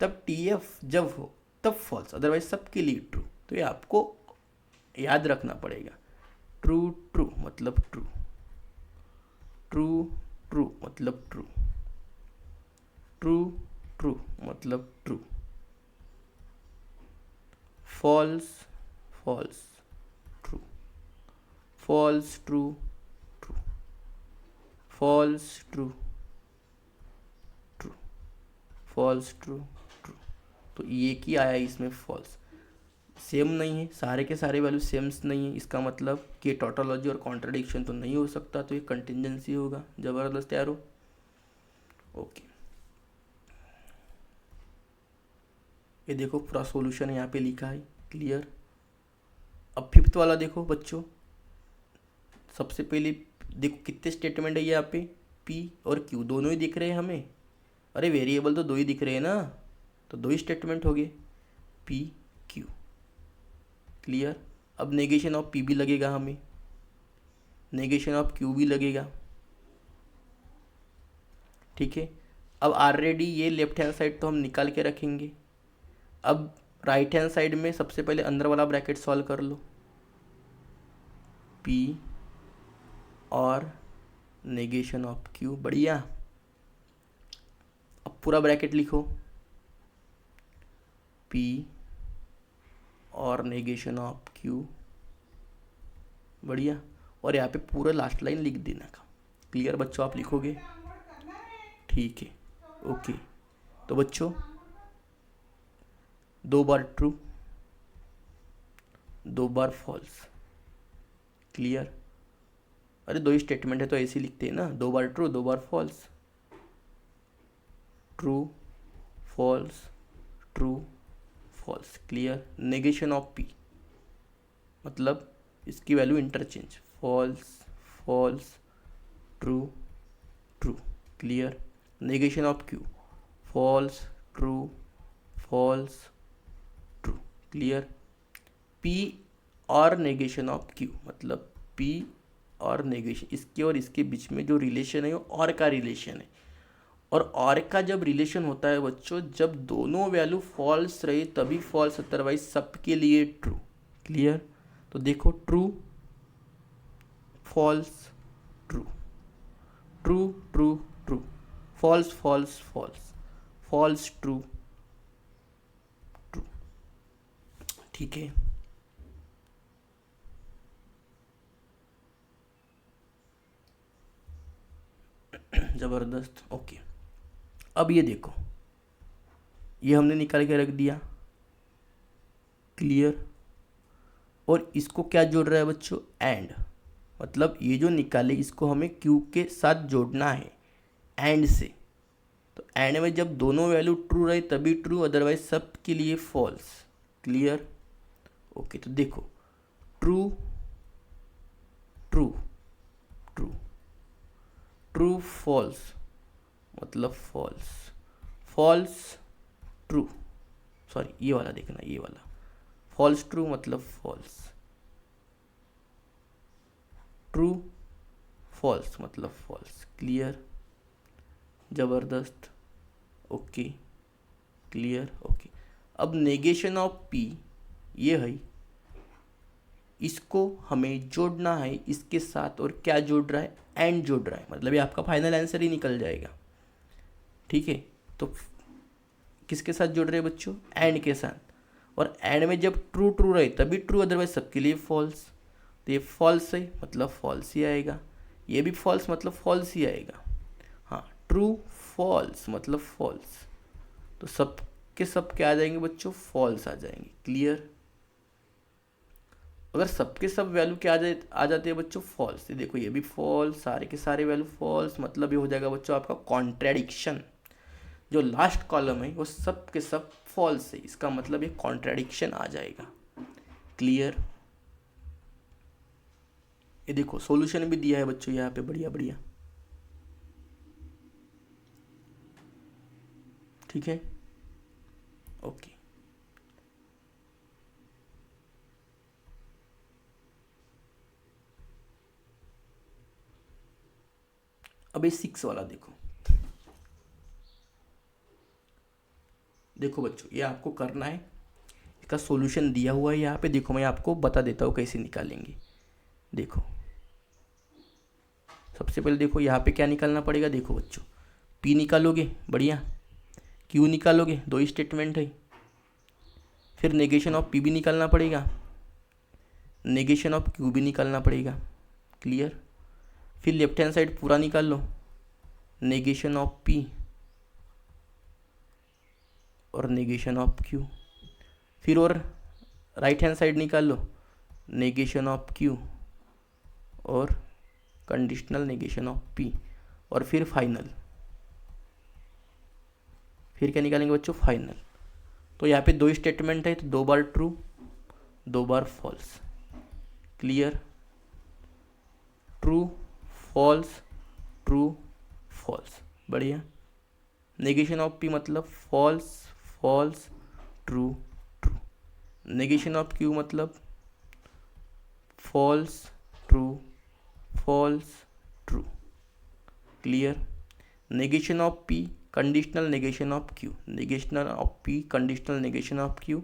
तब टी एफ जब हो तब फॉल्स, अदरवाइज सबके लिए ट्रू। तो ये आपको याद रखना पड़ेगा। ट्रू ट्रू मतलब ट्रू, ट्रू ट्रू मतलब ट्रू, ट्रू ट्रू मतलब true, false false true, false true true, false true true, false true true. तो ये की आया इसमें फॉल्स। सेम नहीं है, सारे के सारे वैल्यू सेम्स नहीं है, इसका मतलब कि टोटोलॉजी और कॉन्ट्रडिक्शन तो नहीं हो सकता, तो ये कंटिजेंसी होगा। ज़बरदस्त यारो। ओके, ये देखो पूरा सॉल्यूशन यहाँ पे लिखा है, क्लियर। अब फिफ्थ वाला देखो बच्चों, सबसे पहले देखो कितने स्टेटमेंट है यहाँ पे, पी और क्यू दोनों ही दिख रहे हैं हमें। अरे वेरिएबल तो दो ही दिख रहे हैं ना, तो दो ही स्टेटमेंट हो गए, पी क्यू। क्लियर। अब नेगेशन ऑफ पी भी लगेगा हमें, नेगेशन ऑफ क्यू भी लगेगा। ठीक है, अब ऑलरेडी ये लेफ्ट हैंड साइड तो हम निकाल के रखेंगे। अब राइट हैंड साइड में सबसे पहले अंदर वाला ब्रैकेट सॉल्व कर लो, पी और नेगेशन ऑफ क्यू। बढ़िया। अब पूरा ब्रैकेट लिखो, पी और नेगेशन ऑफ क्यू। बढ़िया। और यहाँ पे पूरा लास्ट लाइन लिख देना का। क्लियर बच्चों, आप लिखोगे? ठीक है, ओके। तो बच्चों दो बार ट्रू, दो बार फॉल्स। क्लियर। अरे दो ही स्टेटमेंट है तो ऐसे ही लिखते हैं ना, दो बार ट्रू दो बार false, true false true false. Clear. Negation of P मतलब इसकी value interchange, false false true true. Clear. Negation of Q, false true false true. Clear. P और नेगेशन ऑफ क्यू मतलब पी और नेगेशन, इसके और इसके बीच में जो रिलेशन है वो और का रिलेशन है। और का जब रिलेशन होता है बच्चों, जब दोनों वैल्यू फॉल्स रहे तभी फॉल्स, अदरवाइज सबके लिए ट्रू। क्लियर। तो देखो true false true, true true true, false false false, false true true. ठीक है। ज़बरदस्त। ओके, अब ये देखो, ये हमने निकाल के रख दिया। क्लियर। और इसको क्या जोड़ रहा है बच्चों? एंड। मतलब ये जो निकाले इसको हमें क्यू के साथ जोड़ना है एंड से। तो एंड में जब दोनों वैल्यू ट्रू रहे तभी ट्रू, अदरवाइज सब के लिए फॉल्स। क्लियर। ओके, तो देखो true true true, true false मतलब फॉल्स, फॉल्स ट्रू, सॉरी ये वाला देखना, ये वाला फॉल्स ट्रू मतलब फॉल्स, ट्रू फॉल्स मतलब फॉल्स। क्लियर, ज़बरदस्त, ओके, क्लियर, ओके। अब नेगेशन ऑफ पी ये है, इसको हमें जोड़ना है इसके साथ, और क्या जोड़ रहा है, एंड जोड़ रहा है, मतलब ये आपका फाइनल आंसर ही निकल जाएगा। ठीक है, तो किसके साथ जोड़ रहे हैं बच्चों, एंड के साथ। और एंड में जब ट्रू ट्रू रहे तभी ट्रू, अदरवाइज सबके लिए फॉल्स। तो ये फॉल्स है मतलब फॉल्स ही आएगा, ये भी फॉल्स मतलब फॉल्स ही आएगा। हाँ, ट्रू फॉल्स मतलब फॉल्स, तो सब के सब क्या आ जाएंगे बच्चों, फॉल्स आ जाएंगे। क्लियर, अगर सबके सब वैल्यू क्या आ जाते हैं बच्चों, फॉल्स। ये देखो ये भी फॉल्स, सारे के सारे वैल्यू फॉल्स, मतलब ये हो जाएगा बच्चों आपका कॉन्ट्रेडिक्शन। जो लास्ट कॉलम है वो सब के सब फॉल्स है, इसका मतलब ये कॉन्ट्रेडिक्शन आ जाएगा। क्लियर, ये देखो सॉल्यूशन भी दिया है बच्चों यहाँ पे, बढ़िया बढ़िया। ठीक है, ओके। अब ये 6 वाला देखो, देखो बच्चों ये आपको करना है, इसका सॉल्यूशन दिया हुआ है यहाँ पे। देखो मैं आपको बता देता हूँ कैसे निकालेंगे। देखो सबसे पहले देखो यहाँ पे क्या निकालना पड़ेगा, देखो बच्चों पी निकालोगे, बढ़िया, क्यू निकालोगे, दो ही स्टेटमेंट है। फिर नेगेशन ऑफ पी भी निकालना पड़ेगा, नेगेशन ऑफ क्यू भी निकालना पड़ेगा। क्लियर, फिर लेफ्ट हैंड साइड पूरा निकाल लो, नेगेशन ऑफ पी और नेगेशन ऑफ क्यू। फिर और राइट हैंड साइड निकाल लो, नेगेशन ऑफ क्यू और कंडीशनल नेगेशन ऑफ पी। और फिर फाइनल, फिर क्या निकालेंगे बच्चों, फाइनल। तो यहाँ पे दो स्टेटमेंट है, तो 2 बार ट्रू 2 बार false. Clear, true false true false, बढ़िया। नेगेशन ऑफ पी मतलब false false true true. Negation of Q मतलब false true false true. Clear, negation of P conditional negation of Q, negational of P conditional negation of Q,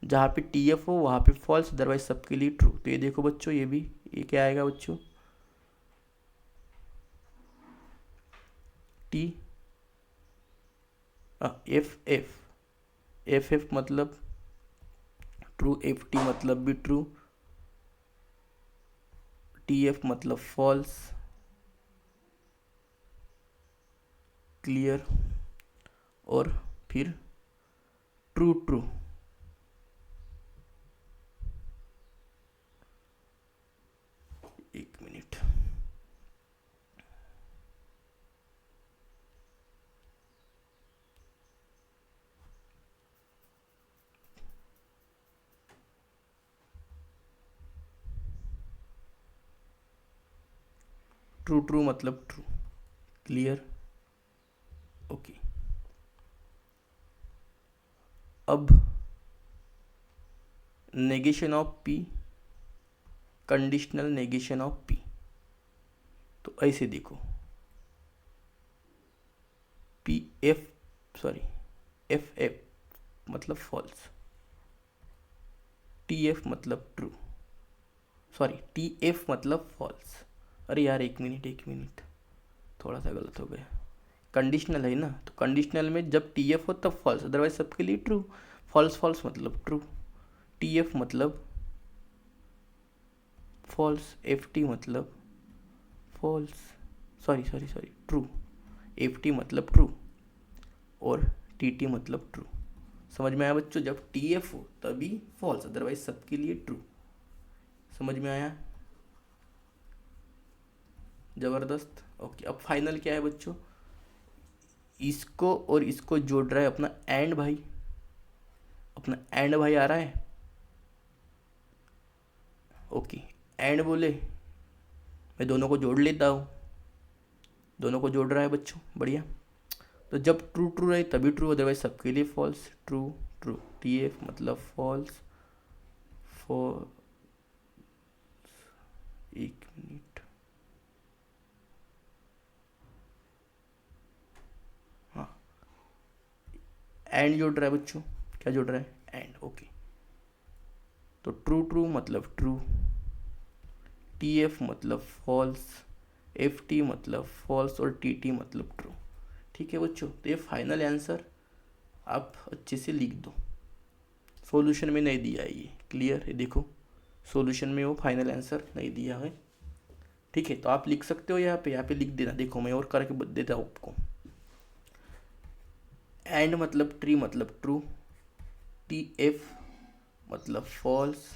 जहाँ पे T F हो वहाँ पे false, otherwise सबके लिए true. तो ये देखो बच्चों ये भी, ये क्या आएगा बच्चों, T F F, F F मतलब ट्रू, एफ टी मतलब भी ट्रू, टी एफ मतलब फॉल्स। क्लियर, और फिर ट्रू ट्रू। एक मिनट, ट्रू ट्रू मतलब ट्रू। Clear, okay. अब negation of P conditional negation of P, तो ऐसे देखो P F sorry F F मतलब फॉल्स, टी एफ मतलब ट्रू, सॉरी टी एफ मतलब फॉल्स। अरे यार एक मिनट, थोड़ा सा गलत हो गया। कंडीशनल है ना, तो कंडीशनल में जब टी एफ हो तब फॉल्स, अदरवाइज सबके लिए ट्रू। फॉल्स फॉल्स मतलब ट्रू, टी एफ मतलब फॉल्स, एफ टी मतलब false, sorry true, F T मतलब ट्रू और टी टी मतलब ट्रू। समझ में आया बच्चों, जब टी एफ हो तभी फॉल्स, अदरवाइज सबके लिए ट्रू। समझ में आया, ज़बरदस्त, ओके। अब फाइनल क्या है बच्चों, इसको और इसको जोड़ रहा है अपना एंड भाई, अपना एंड भाई आ रहा है, ओके। एंड बोले मैं दोनों को जोड़ लेता हूँ, दोनों को जोड़ रहा है बच्चों, बढ़िया। तो जब ट्रू ट्रू रहे तभी ट्रू, अदरवाइज सबके लिए false, true true. T F मतलब फॉल्स, फॉर, एक मिनट, हाँ, एंड जोड़ रहा है बच्चों, क्या जोड़ रहा है, एंड, ओके। तो ट्रू ट्रू मतलब ट्रू, टी एफ मतलब फॉल्स, एफ टी मतलब फॉल्स और टी टी मतलब ट्रू। ठीक है बच्चों, तो ये फाइनल आंसर आप अच्छे से लिख दो, सॉल्यूशन में नहीं दिया है ये, क्लियर है, देखो सॉल्यूशन में वो फाइनल आंसर नहीं दिया है। ठीक है, तो आप लिख सकते हो यहाँ पे लिख देना, देखो मैं और करके बता देता हूँ आपको। एंड मतलब ट्री मतलब ट्रू, टी एफ मतलब फॉल्स,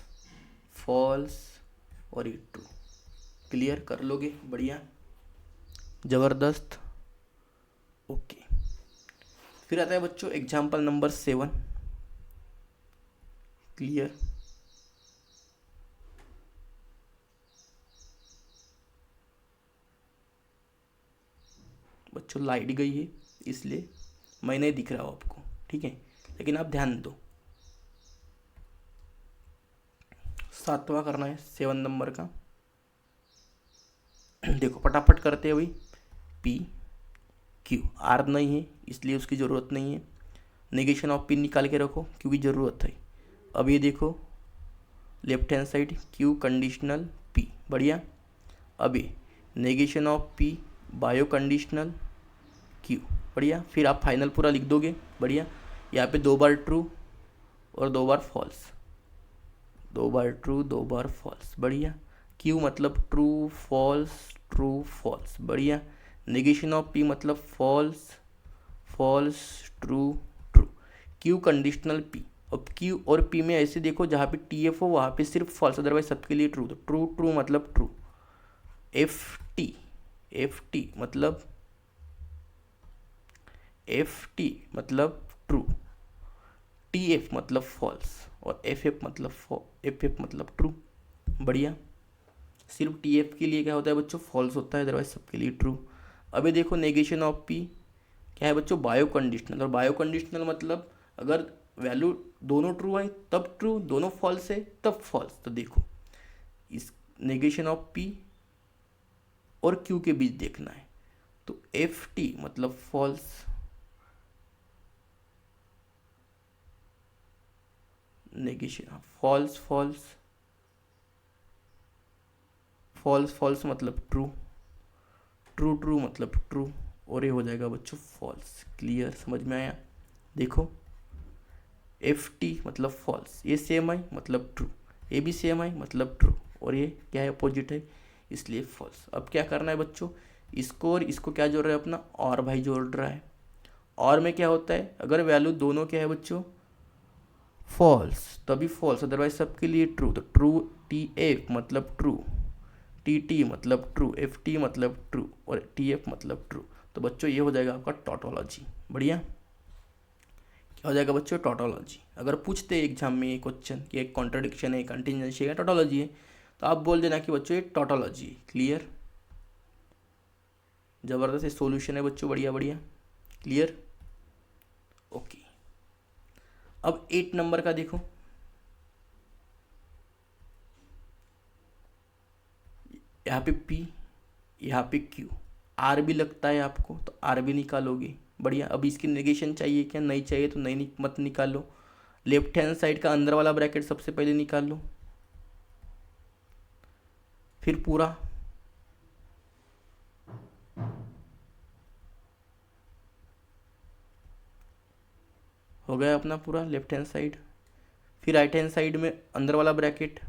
फॉल्स और ये ट्रू। क्लियर कर लोगे, बढ़िया, ज़बरदस्त, ओके। फिर आता है बच्चों एग्जाम्पल नंबर 7, क्लियर। बच्चों लाइट गई है इसलिए मैं नहीं दिख रहा हूँ आपको, ठीक है, लेकिन आप ध्यान दो। 7वां करना है 7 नंबर का। देखो फटाफट करते हैं भाई, पी क्यू, आर नहीं है इसलिए उसकी ज़रूरत नहीं है, नेगेशन ऑफ पी निकाल के रखो क्योंकि ज़रूरत है। अब ये देखो left hand side Q conditional P, बढ़िया। अभी negation of P bio conditional Q, बढ़िया। फिर आप फाइनल पूरा लिख दोगे, बढ़िया। यहाँ पे 2 बार ट्रू और 2 बार फॉल्स, 2 बार ट्रू 2 बार फॉल्स, बढ़िया। क्यू मतलब ट्रू फॉल्स, बढ़िया। नेगेशन ऑफ पी मतलब false false true true, Q conditional P. अब क्यू और पी में ऐसे देखो जहाँ पे टी एफ हो वहाँ पे सिर्फ फॉल्स, अदरवाइज सबके लिए ट्रू, तो ट्रू ट्रू मतलब ट्रू। एफ टी मतलब ट्रू, टी एफ मतलब फॉल्स और एफ एफ मतलब ट्रू, बढ़िया। सिर्फ टी एफ के लिए क्या होता है बच्चों, फॉल्स होता है, अदरवाइज सबके लिए ट्रू। अभी देखो नेगेशन ऑफ पी क्या है बच्चों, बायो कंडीशनल, और बायो कंडीशनल मतलब अगर वैल्यू दोनों ट्रू है तब ट्रू, दोनों फॉल्स है तब फॉल्स। तो देखो इस नेगेशन ऑफ पी और क्यू के बीच देखना है, तो एफ टी मतलब false, negation false false, false false मतलब ट्रू, ट्रू ट्रू मतलब ट्रू, और ये हो जाएगा बच्चों फॉल्स। क्लियर, समझ में आया। देखो एफ टी मतलब फॉल्स, ये सेम आई मतलब ट्रू, ये भी सेम आई मतलब ट्रू, और ये क्या है अपोजिट है इसलिए फॉल्स। अब क्या करना है बच्चों, इसको और इसको क्या जोड़ रहा है अपना, और भाई जोड़ रहा है। और में क्या होता है, अगर वैल्यू दोनों क्या है बच्चों फॉल्स तभी फॉल्स, अदरवाइज सबके लिए ट्रू। तो ट्रू टी एफ मतलब ट्रू, टी टी मतलब ट्रू, एफ टी मतलब ट्रू और टी एफ मतलब ट्रू। तो बच्चों ये हो जाएगा आपका टोटोलॉजी, बढ़िया। क्या हो जाएगा बच्चों, टोटोलॉजी। अगर पूछते एग्जाम में ये क्वेश्चन कि एक कॉन्ट्रडिक्शन है, कंटिजेंसी है, टोटोलॉजी है, तो आप बोल देना कि बच्चों ये टोटोलॉजी है। क्लियर, ज़बरदस्त सॉल्यूशन है बच्चों, बढ़िया बढ़िया, क्लियर, ओके। अब 8 नंबर का देखो, यहाँ पे पी, यहाँ पे क्यू, आर भी लगता है आपको तो आर भी निकालोगे, बढ़िया। अब इसकी नेगेशन चाहिए क्या, नहीं चाहिए तो नहीं मत निकालो। लेफ्ट हैंड साइड का अंदर वाला ब्रैकेट सबसे पहले निकाल लो, फिर पूरा, हो गया अपना पूरा लेफ्ट हैंड साइड। फिर राइट हैंड साइड में अंदर वाला ब्रैकेट,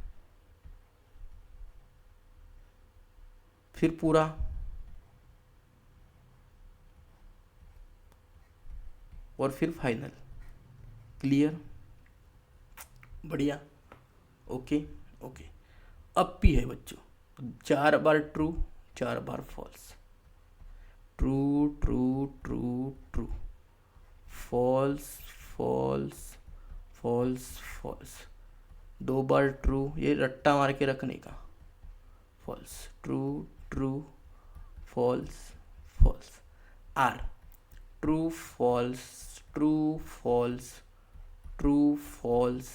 फिर पूरा, और फिर फाइनल। क्लियर, बढ़िया, ओके ओके। अब पी है बच्चों, 4 बार ट्रू 4 बार false, true true true true, false false false false, 2 बार ट्रू, ये रट्टा मार के रखने का, false true true false false. R true false true false true false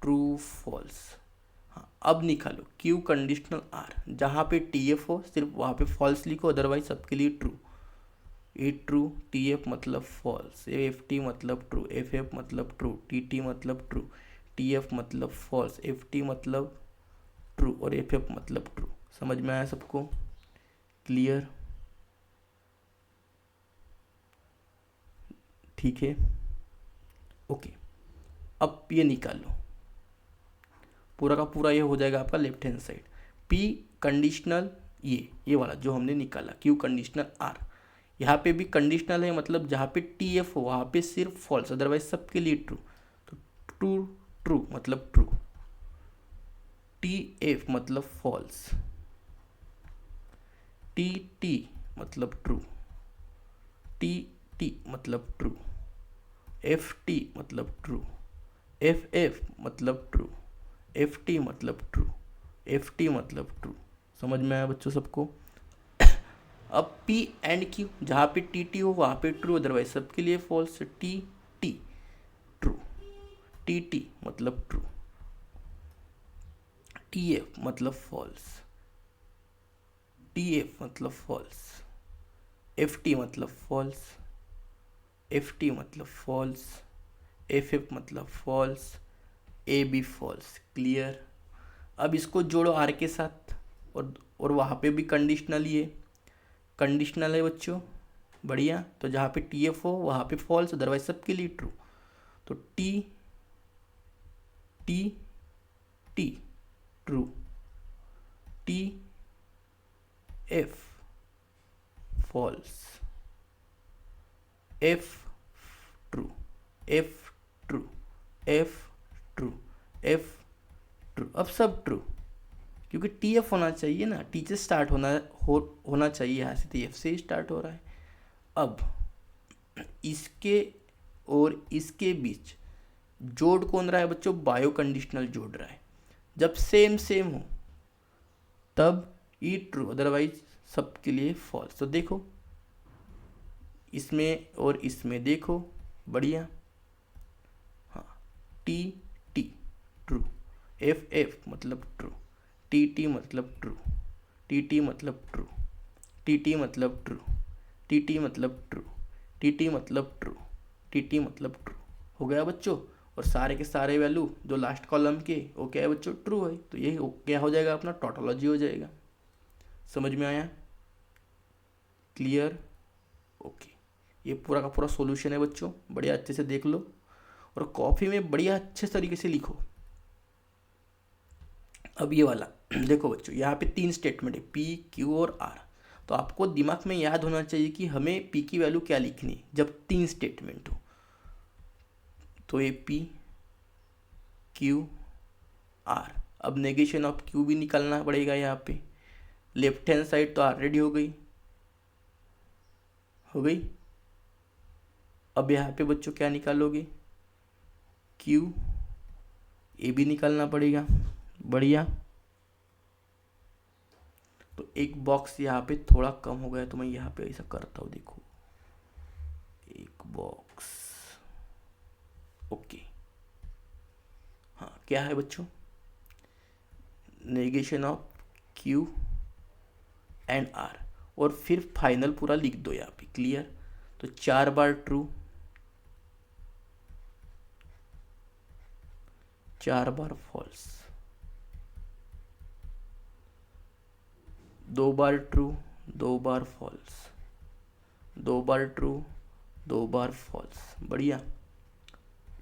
true false. हाँ, अब निकालो क्यू कंडीशनल आर, जहाँ पे टी एफ हो सिर्फ वहाँ पे फॉल्स लिखो, अदरवाइज सबके लिए ट्रू। ए ट्रू, टी एफ मतलब फॉल्स, एफ टी मतलब ट्रू, एफ एफ मतलब ट्रू, टी टी मतलब ट्रू, टी एफ मतलब फॉल्स, एफ टी मतलब ट्रू और एफ एफ मतलब ट्रू। समझ में आया सबको? क्लियर? ठीक है, ओके। अब ये निकाल लो, पूरा का पूरा ये हो जाएगा आपका left hand side. P conditional ये वाला जो हमने निकाला, क्यू कंडीशनल आर, यहाँ पे भी कंडीशनल है, मतलब जहाँ पे टी एफ हो वहाँ पे सिर्फ फॉल्स, अदरवाइज सबके लिए ट्रू। तो ट्रू ट्रू मतलब ट्रू, टी एफ मतलब फॉल्स, टी टी मतलब ट्रू, टी टी मतलब ट्रू, एफ टी मतलब ट्रू, एफ एफ मतलब ट्रू, एफ टी मतलब ट्रू, एफ टी मतलब ट्रू। समझ में आया बच्चों सबको? अब P एंड Q, जहाँ पे टी टी हो वहाँ पे ट्रू, अदरवाइज सबके लिए false. T T true, T T मतलब ट्रू, टी एफ मतलब फॉल्स, टी एफ मतलब फॉल्स, एफ टी मतलब फॉल्स, एफ टी मतलब फॉल्स, एफ एफ मतलब false, A B false. Clear? अब इसको जोड़ो आर के साथ, और वहाँ पे भी कंडीशनल ही है, कंडीशनल है बच्चों, बढ़िया। तो जहाँ पे टी एफ हो वहाँ पे फॉल्स, अदरवाइज सबके लिए ट्रू। तो T T T true, T F false, F true, F true, F true, F true. अब सब ट्रू, क्योंकि टी एफ होना चाहिए ना, टी से स्टार्ट होना चाहिए, यहाँ से तो एफ से ही स्टार्ट हो रहा है। अब इसके और इसके बीच जोड़ कौन रहा है बच्चों? बायो कंडीशनल जोड़ रहा है। जब सेम सेम हो तब ई ट्रू, अदरवाइज सबके लिए फॉल्स। तो देखो इसमें और इसमें देखो, बढ़िया। हाँ, T T true, F F मतलब ट्रू, टी टी मतलब ट्रू, टी टी मतलब ट्रू, टी टी मतलब ट्रू, टी टी मतलब ट्रू, टी टी मतलब ट्रू, टी टी मतलब ट्रू। हो गया बच्चों? और सारे के सारे वैल्यू जो लास्ट कॉलम के वो क्या है बच्चों? ट्रू है। तो ये क्या हो जाएगा? अपना टोटोलॉजी हो जाएगा। समझ में आया? क्लियर? ओके। ये पूरा का पूरा सॉल्यूशन है बच्चों, बढ़िया अच्छे से देख लो और कॉपी में बढ़िया अच्छे तरीके से लिखो। अब ये वाला देखो बच्चों, यहाँ पे 3 स्टेटमेंट है, पी क्यू और आर। तो आपको दिमाग में याद होना चाहिए कि हमें पी की वैल्यू क्या लिखनी है जब 3 स्टेटमेंट हो। तो ये पी क्यू आर। अब नेगेशन ऑफ क्यू भी निकालना पड़ेगा यहाँ पे। लेफ्ट हैंड साइड तो ऑलरेडी हो गई, हो गई। अब यहाँ पे बच्चों क्या निकालोगे? क्यू ए भी निकालना पड़ेगा, बढ़िया। तो एक बॉक्स यहाँ पे थोड़ा कम हो गया, तो मैं यहाँ पे ऐसा करता हूँ, देखो एक बॉक्स, ओके। हाँ, क्या है बच्चों? Negation of Q and R, और फिर फाइनल पूरा लिख दो यहाँ पे। क्लियर? तो 4 बार ट्रू, 4 बार फॉल्स, 2 बार ट्रू, 2 बार फॉल्स, 2 बार ट्रू, 2 बार फॉल्स, बढ़िया।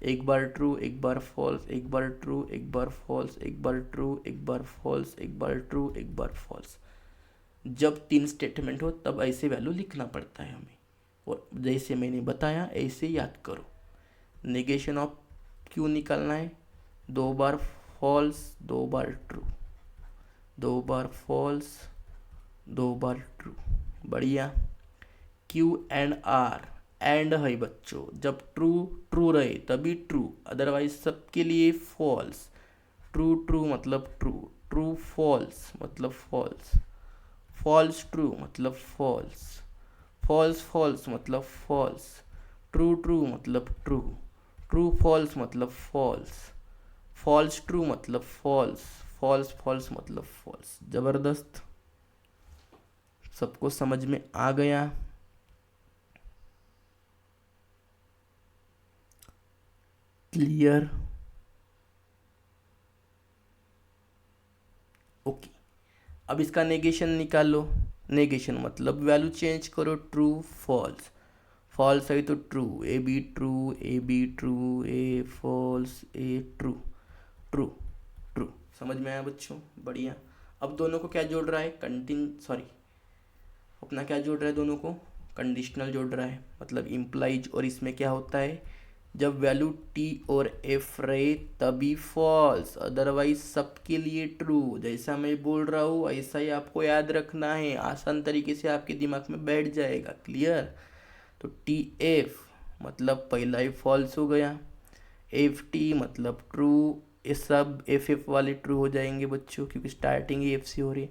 एक बार ट्रू, एक बार फॉल्स, एक बार ट्रू, एक बार फॉल्स, एक बार ट्रू, एक बार फॉल्स, एक बार ट्रू, एक बार फॉल्स। जब 3 स्टेटमेंट हो तब ऐसे वैल्यू लिखना पड़ता है हमें, और जैसे मैंने बताया ऐसे याद करो। नेगेशन ऑफ क्यू निकालना है, 2 बार फॉल्स, 2 बार ट्रू, 2 बार फॉल्स, 2 बार ट्रू, बढ़िया। क्यू एंड आर, एंड है बच्चों, जब ट्रू ट्रू रहे तभी ट्रू, अदरवाइज सबके लिए फॉल्स। ट्रू ट्रू मतलब ट्रू, ट्रू फॉल्स मतलब फॉल्स, फॉल्स ट्रू मतलब फॉल्स, फॉल्स फॉल्स मतलब फॉल्स, ट्रू ट्रू मतलब ट्रू, ट्रू फॉल्स मतलब फॉल्स, फॉल्स ट्रू मतलब फॉल्स, फॉल्स फॉल्स मतलब फॉल्स। जबरदस्त, सबको समझ में आ गया? क्लियर? ओके। अब इसका नेगेशन निकालो। नेगेशन मतलब वैल्यू चेंज करो, ट्रू फॉल्स। फॉल्स है तो true, A B true, A B true, A false, A true, true, true. समझ में आया बच्चों? बढ़िया। अब दोनों को क्या जोड़ रहा है? अपना क्या जोड़ रहा है? दोनों को कंडीशनल जोड़ रहा है, मतलब इम्प्लाइज। और इसमें क्या होता है, जब वैल्यू टी और एफ रहे तभी फॉल्स, अदरवाइज सबके लिए ट्रू। जैसा मैं बोल रहा हूँ ऐसा ही आपको याद रखना है, आसान तरीके से आपके दिमाग में बैठ जाएगा। क्लियर? तो टी एफ मतलब पहला ही फॉल्स हो गया, एफ टी मतलब ट्रू, ये सब एफ एफ वाले ट्रू हो जाएंगे बच्चों, क्योंकि स्टार्टिंग ही एफ से हो रही है।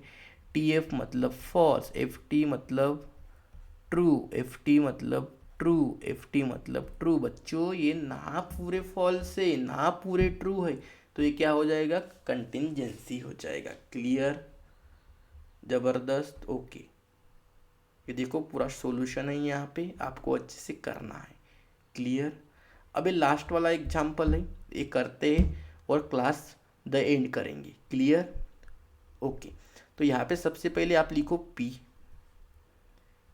टी एफ मतलब फॉल्स, एफ टी मतलब ट्रू, एफ टी मतलब ट्रू, एफ टी मतलब ट्रू। बच्चों ये ना पूरे फॉल्स है ना पूरे ट्रू है, तो ये क्या हो जाएगा? कंटिंजेंसी हो जाएगा। क्लियर? जबरदस्त। ओके, ये देखो पूरा सॉल्यूशन है, यहाँ पे आपको अच्छे से करना है। क्लियर? अब ये लास्ट वाला एग्जाम्पल है, ये करते हैं और क्लास द एंड करेंगे। क्लियर? ओके। तो यहाँ पे सबसे पहले आप लिखो पी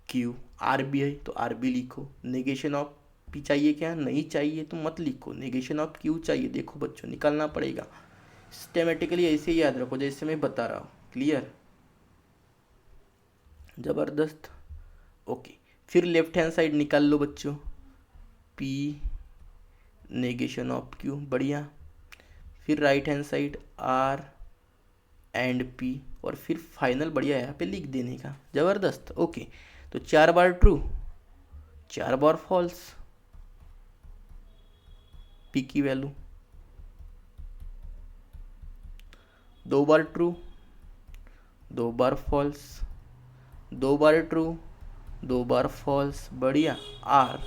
क्यू, आर बी है तो आर बी लिखो। नेगेशन ऑफ पी चाहिए क्या? नहीं चाहिए तो मत लिखो। नेगेशन ऑफ क्यू चाहिए। देखो बच्चों, निकालना पड़ेगा सिस्टेमेटिकली, ऐसे ही याद रखो जैसे मैं बता रहा हूँ। क्लियर? जबरदस्त। ओके, फिर लेफ्ट हैंड साइड निकाल लो बच्चों, पी नेगेशन ऑफ क्यू, बढ़िया। फिर right hand side R and P, और फिर फाइनल बढ़िया यहाँ पे लिख देने का। जबरदस्त। ओके, तो 4 बार ट्रू 4 बार फॉल्स, पी की वैल्यू 2 बार ट्रू 2 बार फॉल्स, 2 बार ट्रू 2 बार फॉल्स, बढ़िया। R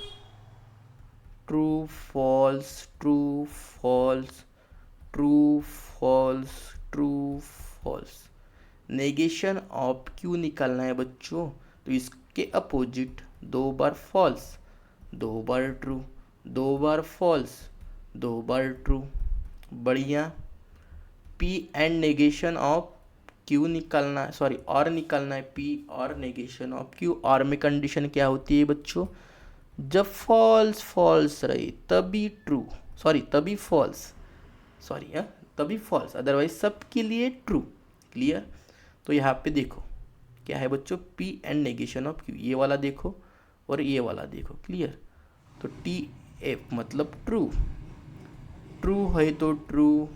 true false true false true false true false. Negation of Q निकालना है बच्चों, तो इसके अपोजिट 2 बार फॉल्स 2 बार ट्रू 2 बार फॉल्स 2 बार ट्रू, बढ़िया। P and negation of Q निकालना है, सॉरी और निकालना है, पी और नेगेशन ऑफ क्यू। और में कंडीशन क्या होती है बच्चों? जब फॉल्स फॉल्स रहे तभी ट्रू, सॉरी तभी फॉल्स, सॉरी हाँ तभी फॉल्स, अदरवाइज सबके लिए ट्रू। क्लियर? तो यहाँ पे देखो क्या है बच्चों, P and negation of Q, ये वाला देखो और ये वाला देखो। क्लियर? तो टी एफ मतलब ट्रू, ट्रू है तो ट्रू,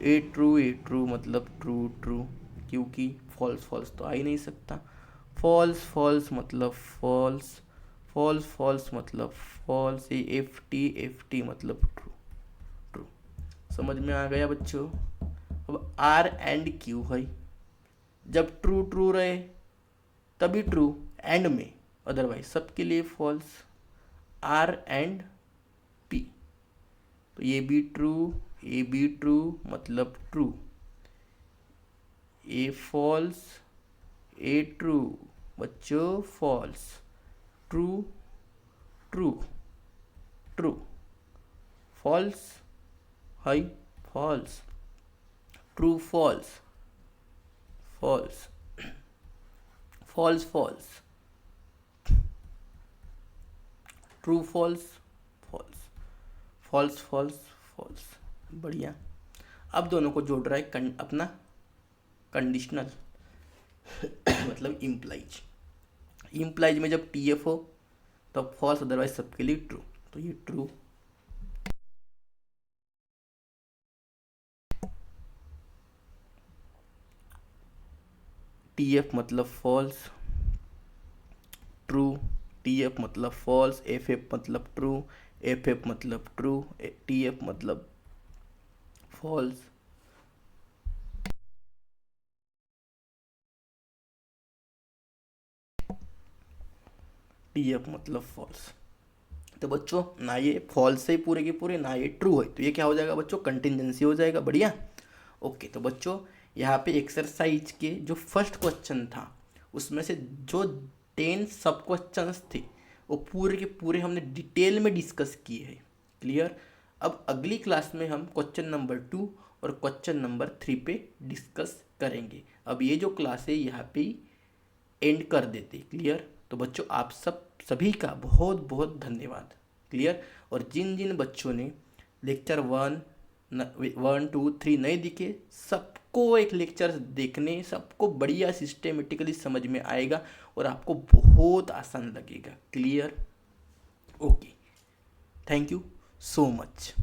ए ट्रू मतलब ट्रू ट्रू, क्योंकि फॉल्स फॉल्स तो आ ही नहीं सकता। फॉल्स फॉल्स मतलब फॉल्स, फॉल्स फॉल्स मतलब फॉल्स, ये एफ टी मतलब ट्रू ट्रू। समझ में आ गया बच्चों? अब आर एंड क्यू है, जब ट्रू ट्रू रहे तभी ट्रू एंड में, अदरवाइज सबके लिए फॉल्स। आर एंड पी, तो ये बी ट्रू मतलब true, A false A true बच्चों, false true true true, false है false, true false false, false false true false false, false false false, बढ़िया। अब दोनों को जोड़ रहा है अपना कंडीशनल मतलब इम्प्लाइज। इम्प्लाइज में जब टी एफ हो तब फॉल्स, अदरवाइज सबके लिए ट्रू, तो ये ट्रू। टी एफ मतलब फॉल्स ट्रू, टी एफ मतलब फॉल्स, एफ एफ मतलब ट्रू, एफ एफ मतलब ट्रू, टी एफ मतलब फॉल्स। टी एफ मतलब फॉल्स। तो बच्चों ना ये फॉल्स है पूरे के पूरे, ना ये ट्रू है, तो ये क्या हो जाएगा बच्चों, कंटिजेंसी हो जाएगा। बढ़िया। ओके, तो बच्चों यहाँ पे एक्सरसाइज के जो फर्स्ट क्वेश्चन था उसमें से जो 10 सब क्वेश्चंस थे वो पूरे के पूरे हमने डिटेल में डिस्कस किए हैं। क्लियर। अब अगली क्लास में हम क्वेश्चन नंबर 2 और क्वेश्चन नंबर 3 पे डिस्कस करेंगे। अब ये जो क्लास है यहाँ पे एंड कर देते। क्लियर। तो बच्चों आप सभी का बहुत बहुत धन्यवाद। क्लियर। और जिन जिन बच्चों ने लेक्चर 1, 2, 3 नहीं दिखे, सबको एक लेक्चर देखने, सबको बढ़िया सिस्टेमेटिकली समझ में आएगा और आपको बहुत आसान लगेगा। Clear. Okay, thank you so much.